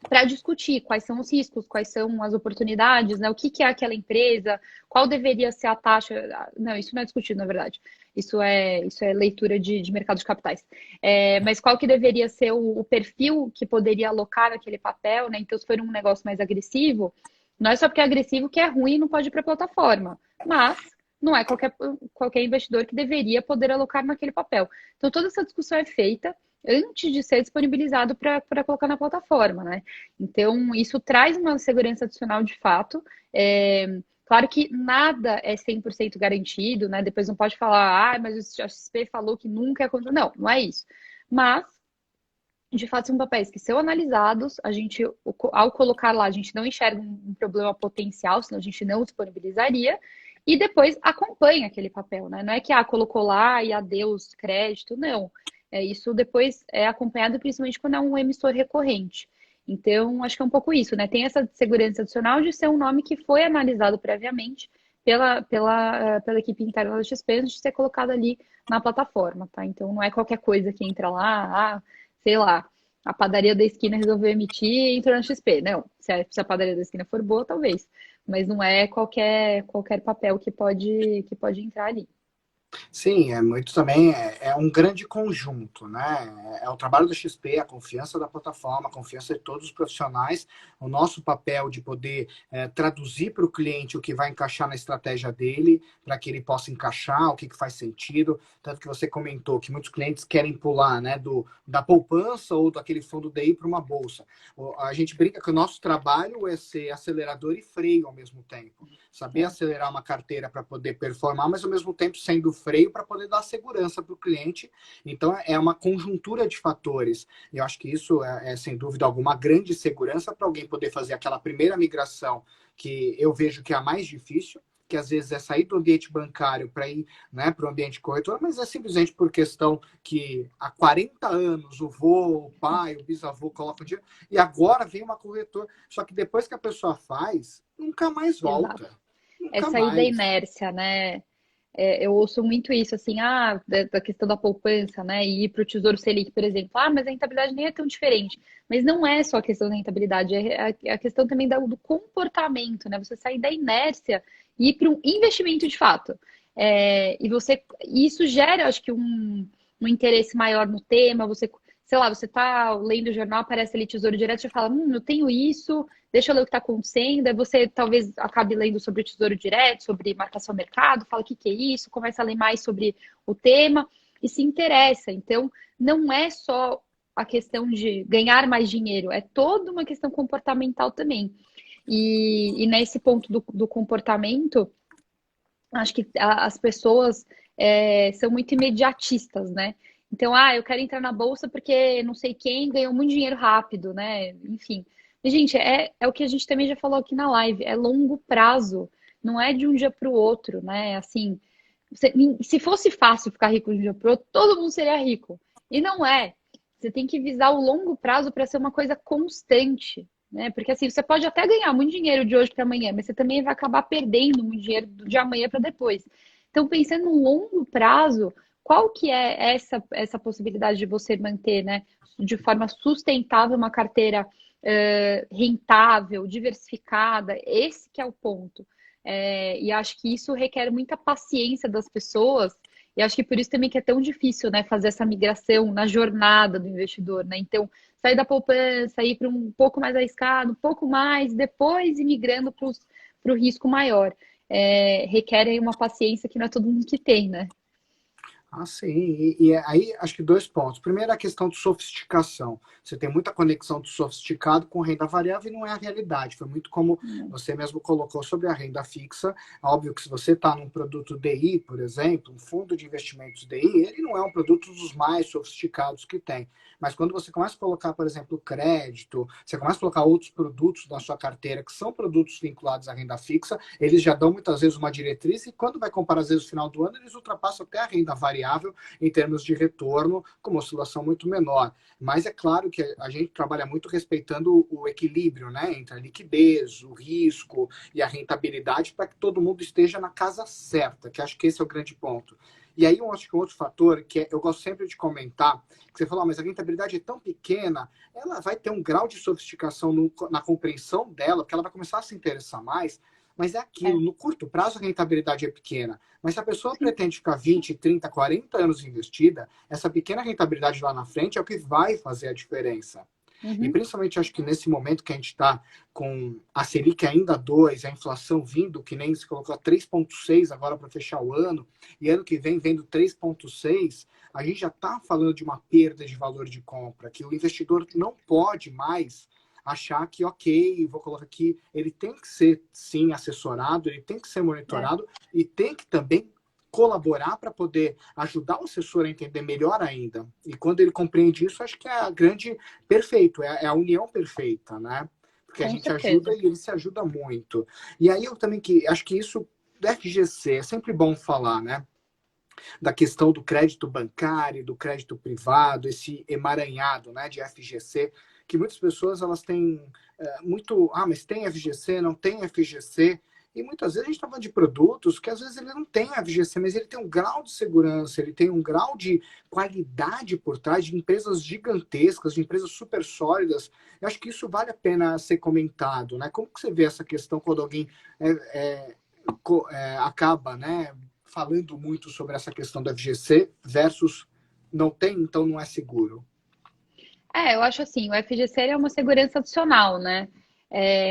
Para discutir quais são os riscos, quais são as oportunidades, né? O que é aquela empresa, qual deveria ser a taxa. Não, isso não é discutido, na verdade. Isso é leitura de mercado de capitais. Mas qual que deveria ser o perfil que poderia alocar naquele papel, né? Então, se for um negócio mais agressivo, não é só porque é agressivo que é ruim e não pode ir para a plataforma. Mas não é qualquer investidor que deveria poder alocar naquele papel. Então, toda essa discussão é feita antes de ser disponibilizado para colocar na plataforma, né? Então, isso traz uma segurança adicional de fato. Claro que nada é 100% garantido, né? Depois não pode falar, mas a XP falou que nunca é contra. Não, não é isso. Mas, de fato, são papéis que são analisados, a gente, ao colocar lá, a gente não enxerga um problema potencial, senão a gente não disponibilizaria, e depois acompanha aquele papel, né? Não é que, colocou lá e adeus crédito, não. Isso depois é acompanhado principalmente quando é um emissor recorrente. Então, acho que é um pouco isso, né? Tem essa segurança adicional de ser um nome que foi analisado previamente pela equipe interna da XP antes de ser colocado ali na plataforma, tá? Então, não é qualquer coisa que entra lá, sei lá, a padaria da esquina resolveu emitir e entrou na XP. Não, se a padaria da esquina for boa, talvez. Mas não é qualquer papel que pode entrar ali. Sim, é muito também, é um grande conjunto, né? É o trabalho do XP, a confiança da plataforma, a confiança de todos os profissionais, o nosso papel de poder traduzir para o cliente o que vai encaixar na estratégia dele, para que ele possa encaixar, o que faz sentido. Tanto que você comentou que muitos clientes querem pular, né, da poupança ou daquele fundo DI para uma bolsa. A gente brinca que o nosso trabalho é ser acelerador e freio ao mesmo tempo. Saber acelerar uma carteira para poder performar, mas ao mesmo tempo sendo freio para poder dar segurança para o cliente. Então, é uma conjuntura de fatores. Eu acho que isso sem dúvida alguma, uma grande segurança para alguém poder fazer aquela primeira migração, que eu vejo que é a mais difícil, que às vezes é sair do ambiente bancário para ir, né, para o ambiente corretor, mas é simplesmente por questão que há 40 anos o vô, o pai, o bisavô colocam dinheiro, e agora vem uma corretora. Só que depois que a pessoa faz, nunca mais Exato. volta. É Nunca sair da mais. inércia, né? Eu ouço muito isso, assim, da questão da poupança, né? E ir para o Tesouro Selic, por exemplo. Ah, mas a rentabilidade nem é tão diferente. Mas não é só a questão da rentabilidade, é a questão também do comportamento, né? Você sair da inércia e ir para um investimento de fato. E isso gera, acho que, um interesse maior no tema. Você, sei lá, você tá lendo o jornal, aparece ali Tesouro Direto, você fala, eu tenho isso, deixa eu ler o que está acontecendo. Aí você talvez acabe lendo sobre o Tesouro Direto, sobre marcação ao mercado, fala o que é isso, começa a ler mais sobre o tema e se interessa. Então, não é só a questão de ganhar mais dinheiro, é toda uma questão comportamental também. E nesse ponto do comportamento, acho que as pessoas são muito imediatistas, né? Então, eu quero entrar na bolsa porque não sei quem ganhou muito dinheiro rápido, né? Enfim. E, gente, é o que a gente também já falou aqui na live, é longo prazo, não é de um dia para o outro, né? Assim, se fosse fácil ficar rico de um dia para o outro, todo mundo seria rico. E não é. Você tem que visar o longo prazo para ser uma coisa constante, né? Porque assim, você pode até ganhar muito dinheiro de hoje para amanhã, mas você também vai acabar perdendo muito dinheiro de amanhã para depois. Então, pensando no longo prazo, qual que é essa possibilidade de você manter, né, de forma sustentável uma carteira rentável, diversificada? Esse que é o ponto. E acho que isso requer muita paciência das pessoas. E acho que por isso também que é tão difícil, né, fazer essa migração na jornada do investidor, né? Então, sair da poupança, ir para um pouco mais arriscado, um pouco mais, depois ir migrando para o risco maior. Requer aí uma paciência que não é todo mundo que tem, né? Ah, sim. E aí, acho que dois pontos. Primeiro, a questão de sofisticação. Você tem muita conexão do sofisticado com renda variável e não é a realidade. Foi muito como você mesmo colocou sobre a renda fixa. Óbvio que se você está num produto DI, por exemplo, um fundo de investimentos DI, ele não é um produto dos mais sofisticados que tem. Mas quando você começa a colocar, por exemplo, crédito, você começa a colocar outros produtos na sua carteira, que são produtos vinculados à renda fixa, eles já dão muitas vezes uma diretriz e quando vai comparar, às vezes, no final do ano, eles ultrapassam até a renda variável em termos de retorno, com uma oscilação muito menor. Mas é claro que a gente trabalha muito respeitando o equilíbrio, né, entre a liquidez, o risco e a rentabilidade para que todo mundo esteja na casa certa, que acho que esse é o grande ponto. E aí eu acho que um outro fator que eu gosto sempre de comentar, que você falou, mas a rentabilidade é tão pequena, ela vai ter um grau de sofisticação na compreensão dela, que ela vai começar a se interessar mais, mas é aquilo, no curto prazo a rentabilidade é pequena, mas se a pessoa Sim. pretende ficar 20, 30, 40 anos investida, essa pequena rentabilidade lá na frente é o que vai fazer a diferença. E Uhum. principalmente acho que nesse momento que a gente está com a Selic ainda 2, a inflação vindo, que nem se colocou a 3,6 agora para fechar o ano, e ano que vem vendo 3,6, a gente já está falando de uma perda de valor de compra, que o investidor não pode mais achar que, ok, vou colocar aqui, ele tem que ser, sim, assessorado, ele tem que ser monitorado e tem que também colaborar para poder ajudar o assessor a entender melhor ainda. E quando ele compreende isso, acho que é a grande perfeito, é a união perfeita, né? Porque a Com gente ajuda certeza. e ele se ajuda muito. E aí eu também acho que isso do FGC é sempre bom falar, né? Da questão do crédito bancário, do crédito privado, esse emaranhado, né, de FGC, que muitas pessoas elas têm muito, mas tem FGC, não tem FGC, e muitas vezes a gente está falando de produtos que às vezes ele não tem FGC, mas ele tem um grau de segurança, ele tem um grau de qualidade por trás de empresas gigantescas, de empresas super sólidas. Eu acho que isso vale a pena ser comentado, né? Como que você vê essa questão quando alguém acaba, né, falando muito sobre essa questão do FGC versus não tem, então não é seguro? Eu acho assim, o FGC é uma segurança adicional, né?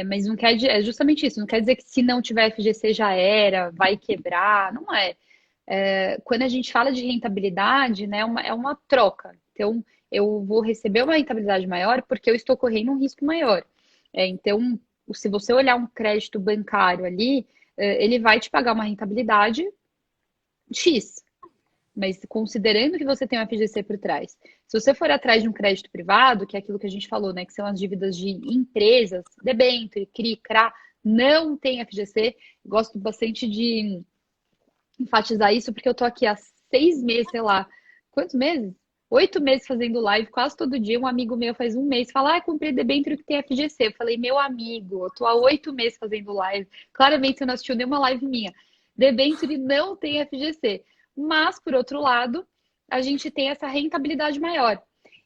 Mas não quer é justamente isso, não quer dizer que se não tiver FGC já era, vai quebrar, não é. Quando a gente fala de rentabilidade, né, é uma troca. Então, eu vou receber uma rentabilidade maior porque eu estou correndo um risco maior. Então, se você olhar um crédito bancário ali, ele vai te pagar uma rentabilidade X. mas considerando que você tem um FGC por trás. Se você for atrás de um crédito privado, que é aquilo que a gente falou, né, que são as dívidas de empresas, debênture, CRI, CRA, não tem FGC. Gosto bastante de enfatizar isso, porque eu tô aqui há 6 meses, sei lá, quantos meses? 8 meses fazendo live, quase todo dia. Um amigo meu faz um mês, fala, comprei debênture que tem FGC. Eu falei, meu amigo, eu tô há 8 meses fazendo live. Claramente você não assistiu nenhuma live minha. Debênture não tem FGC. Mas, por outro lado, a gente tem essa rentabilidade maior.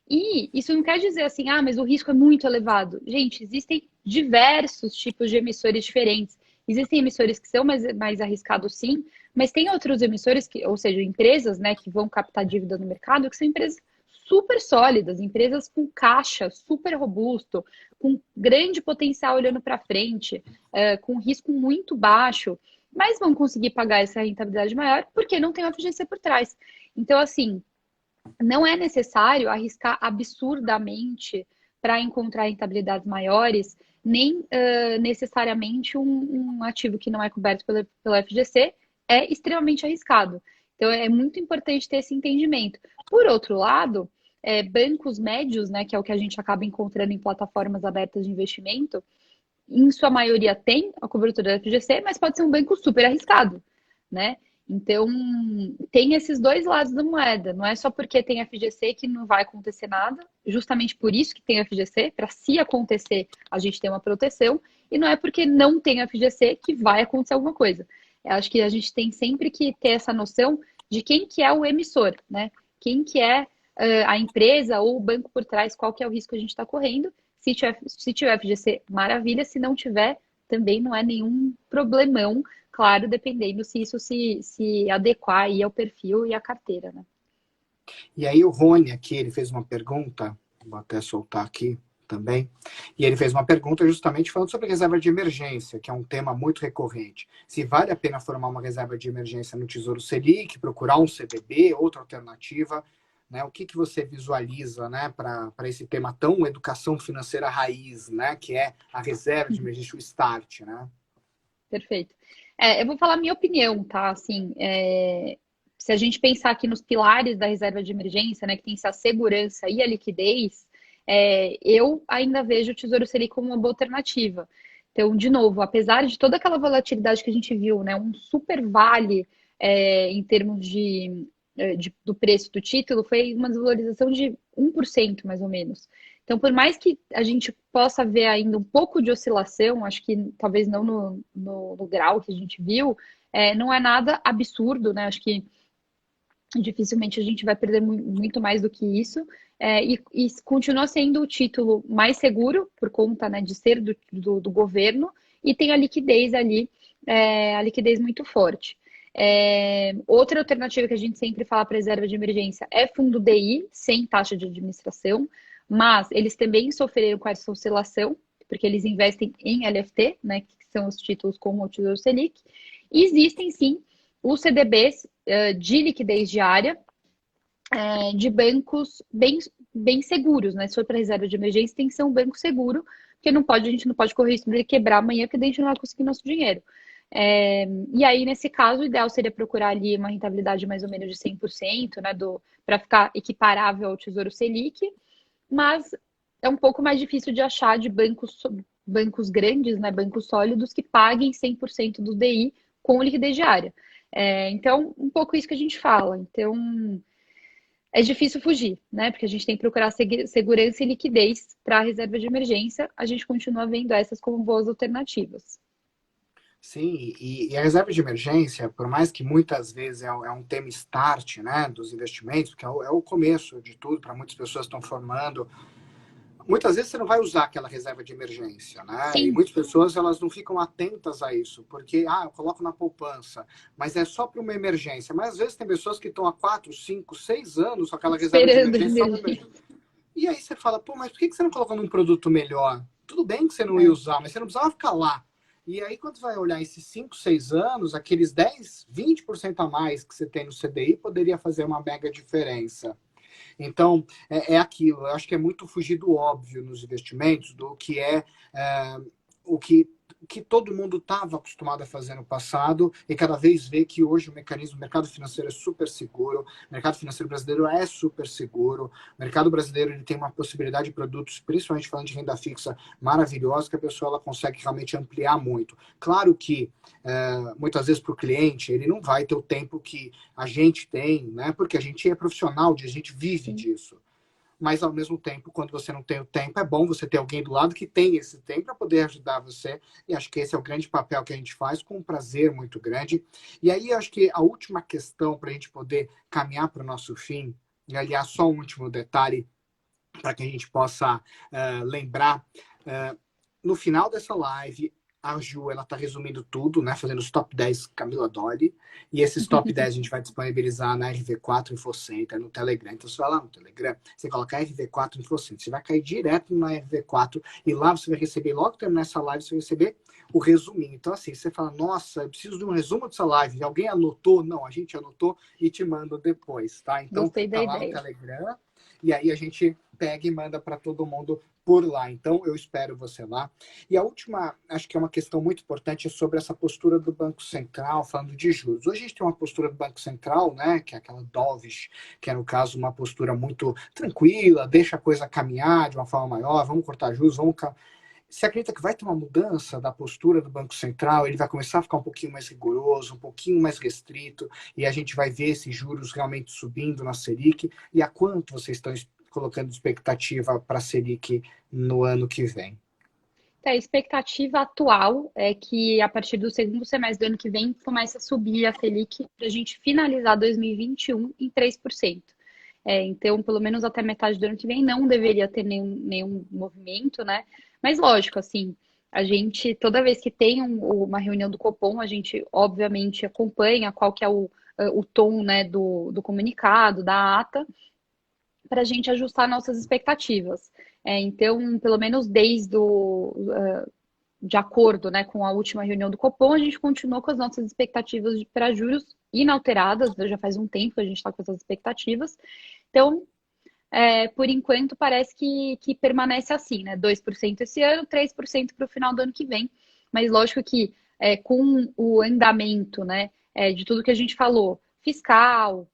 E isso não quer dizer assim, mas o risco é muito elevado. Gente, existem diversos tipos de emissores diferentes. Existem emissores que são mais arriscados, sim, mas tem outros emissores, ou seja, empresas, né, que vão captar dívida no mercado, que são empresas super sólidas, empresas com caixa super robusto, com grande potencial olhando para frente, com risco muito baixo, mas vão conseguir pagar essa rentabilidade maior porque não tem o FGC por trás. Então, assim, não é necessário arriscar absurdamente para encontrar rentabilidades maiores, nem necessariamente um ativo que não é coberto pelo FGC é extremamente arriscado. Então, é muito importante ter esse entendimento. Por outro lado, bancos médios, né, que é o que a gente acaba encontrando em plataformas abertas de investimento, em sua maioria tem a cobertura da FGC, mas pode ser um banco super arriscado, né? Então, tem esses dois lados da moeda. Não é só porque tem FGC que não vai acontecer nada. Justamente por isso que tem FGC, para se acontecer, a gente tem uma proteção. E não é porque não tem FGC que vai acontecer alguma coisa. Eu acho que a gente tem sempre que ter essa noção de quem que é o emissor, né? Quem que é a empresa ou o banco por trás, qual que é o risco que a gente está correndo. Se tiver FGC, maravilha. Se não tiver, também não é nenhum problemão. Claro, dependendo se isso se adequar aí ao perfil e à carteira, né? E aí o Rony aqui, ele fez uma pergunta, vou até soltar aqui também, e ele fez uma pergunta justamente falando sobre reserva de emergência, que é um tema muito recorrente. Se vale a pena formar uma reserva de emergência no Tesouro Selic, procurar um CDB, outra alternativa, né? O que você visualiza, né, para esse tema tão educação financeira raiz, né, que é a reserva de emergência, o START, né? Perfeito. Eu vou falar a minha opinião, tá? Assim, se a gente pensar aqui nos pilares da reserva de emergência, né, que tem essa segurança e a liquidez, eu ainda vejo o Tesouro Selic como uma boa alternativa. Então, de novo, apesar de toda aquela volatilidade que a gente viu, né, um super vale em termos do preço do título, foi uma desvalorização de 1%, mais ou menos. Então, por mais que a gente possa ver ainda um pouco de oscilação, acho que talvez não no grau que a gente viu, não é nada absurdo, né? Acho que dificilmente a gente vai perder muito mais do que isso. E continua sendo o título mais seguro, por conta, né, de ser do governo, e tem a liquidez ali, a liquidez muito forte. Outra alternativa que a gente sempre fala para reserva de emergência é fundo DI, sem taxa de administração, mas eles também sofreram com essa oscilação, porque eles investem em LFT, né, que são os títulos como o Tesouro Selic. E existem, sim, os CDBs de liquidez diária, de bancos bem seguros, né? Se for para reserva de emergência, tem que ser um banco seguro, porque a gente não pode correr risco de ele quebrar amanhã, porque a gente não vai conseguir nosso dinheiro. E aí, nesse caso, o ideal seria procurar ali uma rentabilidade mais ou menos de 100%, né, para ficar equiparável ao Tesouro Selic, mas é um pouco mais difícil de achar de bancos grandes, né, bancos sólidos, que paguem 100% do DI com liquidez diária. Então, um pouco isso que a gente fala. Então, é difícil fugir, né? Porque a gente tem que procurar segurança e liquidez para a reserva de emergência. A gente continua vendo essas como boas alternativas. Sim, e a reserva de emergência, por mais que muitas vezes é um tema start, né, dos investimentos, porque é o começo de tudo, para muitas pessoas que estão formando, muitas vezes você não vai usar aquela reserva de emergência, né? E Sim, muitas pessoas elas não ficam atentas a isso, porque eu coloco na poupança, mas é só para uma emergência. Mas às vezes tem pessoas que estão há 4, 5, 6 anos com aquela reserva de esperando a emergência só para emergência. emergência. E aí você fala, pô, mas por que você não colocou num produto melhor? Tudo bem que você não ia usar, mas você não precisava ficar lá. E aí, quando você vai olhar esses 5, 6 anos, aqueles 10, 20% a mais que você tem no CDI poderia fazer uma mega diferença. Então, é aquilo. Eu acho que é muito fugir do óbvio nos investimentos, do que o que que todo mundo estava acostumado a fazer no passado e cada vez vê que hoje o mercado financeiro é super seguro, o mercado financeiro brasileiro é super seguro, o mercado brasileiro ele tem uma possibilidade de produtos, principalmente falando de renda fixa, maravilhosa, que a pessoa ela consegue realmente ampliar muito. Claro que, muitas vezes para o cliente, ele não vai ter o tempo que a gente tem, né? Porque a gente é profissional, a gente vive disso. Mas, ao mesmo tempo, quando você não tem o tempo, é bom você ter alguém do lado que tem esse tempo para poder ajudar você. E acho que esse é o grande papel que a gente faz, com um prazer muito grande. E aí, acho que a última questão para a gente poder caminhar para o nosso fim, e aliás, só um último detalhe para que a gente possa lembrar. No final dessa live, a Ju, ela está resumindo tudo, né? Fazendo os top 10 Camila Dolly. E esses top 10 a gente vai disponibilizar na RV4 InfoCenter, no Telegram. Então, você vai lá no Telegram, você coloca RV4 InfoCenter. Você vai cair direto na RV4 e lá você vai receber, logo que terminar essa live, você vai receber o resuminho. Então, assim, você fala, nossa, eu preciso de um resumo dessa live. Alguém anotou? Não, a gente anotou e te manda depois, tá? Então, Gostei da tá lá no ideia. Telegram. E aí a gente pega e manda para todo mundo por lá. Então, eu espero você lá. E a última, acho que é uma questão muito importante, é sobre essa postura do Banco Central, falando de juros. Hoje a gente tem uma postura do Banco Central, né, que é aquela dovish, que é, no caso, uma postura muito tranquila, deixa a coisa caminhar de uma forma maior, vamos cortar juros, vamos... Você acredita que vai ter uma mudança da postura do Banco Central? Ele vai começar a ficar um pouquinho mais rigoroso, um pouquinho mais restrito, e a gente vai ver esses juros realmente subindo na Selic? E a quanto vocês estão colocando expectativa para a Selic no ano que vem? A expectativa atual é que a partir do segundo semestre do ano que vem comece a subir a Selic para a gente finalizar 2021 em 3%. Então, pelo menos até metade do ano que vem não deveria ter nenhum movimento, né? Mas lógico, assim, a gente, toda vez que tem uma reunião do Copom, a gente obviamente acompanha qual que é o tom, né, do comunicado, da ata, para a gente ajustar nossas expectativas. Então, pelo menos desde de acordo, né, com a última reunião do Copom, a gente continuou com as nossas expectativas para juros inalteradas, já faz um tempo que a gente está com essas expectativas. Então, por enquanto, parece que permanece assim, né? 2% esse ano, 3% para o final do ano que vem. Mas lógico que com o andamento, né, de tudo que a gente falou, fiscal,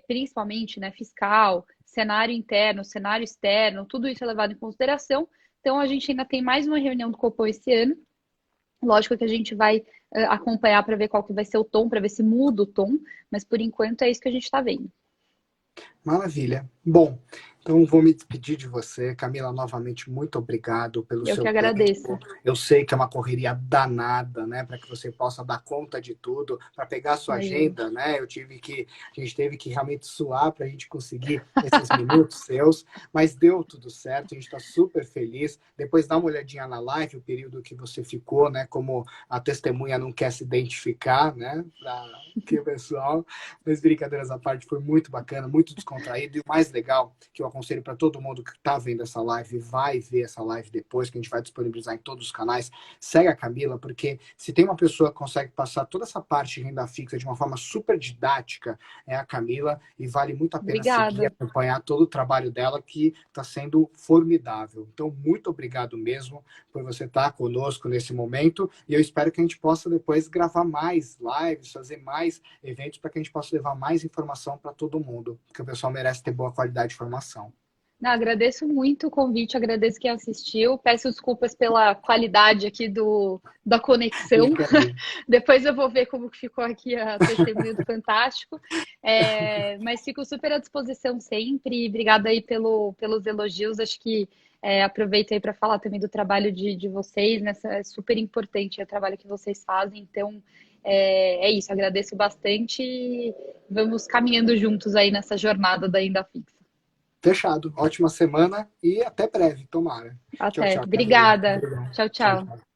principalmente, né, fiscal, cenário interno, cenário externo, tudo isso é levado em consideração. Então, a gente ainda tem mais uma reunião do Copom esse ano. Lógico que a gente vai acompanhar para ver qual que vai ser o tom, para ver se muda o tom, mas por enquanto é isso que a gente está vendo. Maravilha. Bom, então vou me despedir de você. Camila, novamente, muito obrigado pelo Eu que seu tempo. agradeço. Eu sei que é uma correria danada, né, para que você possa dar conta de tudo, para pegar a sua Imagina. agenda, né? A gente teve que realmente suar para a gente conseguir esses minutos seus, mas deu tudo certo, a gente está super feliz. Depois dá uma olhadinha na live, o período que você ficou, né, como a testemunha não quer se identificar, né, para que o pessoal, mas brincadeiras à parte, foi muito bacana, muito descontraído, e o mais legal, que eu aconselho para todo mundo que está vendo essa live, vai ver essa live depois, que a gente vai disponibilizar em todos os canais, segue a Camila, porque se tem uma pessoa que consegue passar toda essa parte de renda fixa de uma forma super didática, é a Camila, e vale muito a pena seguir e Obrigada. acompanhar todo o trabalho dela, que está sendo formidável. Então, muito obrigado mesmo por você estar conosco nesse momento, e eu espero que a gente possa depois gravar mais lives, fazer mais eventos, para que a gente possa levar mais informação para todo mundo, porque o pessoal merece ter boa qualidade de informação. Não, agradeço muito o convite, agradeço quem assistiu. Peço desculpas pela qualidade aqui da conexão. Fica aí. Depois eu vou ver como que ficou aqui a testemunha do Fantástico. Mas fico super à disposição sempre. Obrigada aí pelos elogios. Acho que aproveito aí para falar também do trabalho de vocês. Nessa, é super importante o trabalho que vocês fazem. Então, é isso. Agradeço bastante e vamos caminhando juntos aí nessa jornada da Renda Fixa. Fechado. Ótima semana e até breve, tomara. Tchau, Até. tchau, Camila. Obrigada. Obrigado. Tchau, Tchau, tchau. tchau.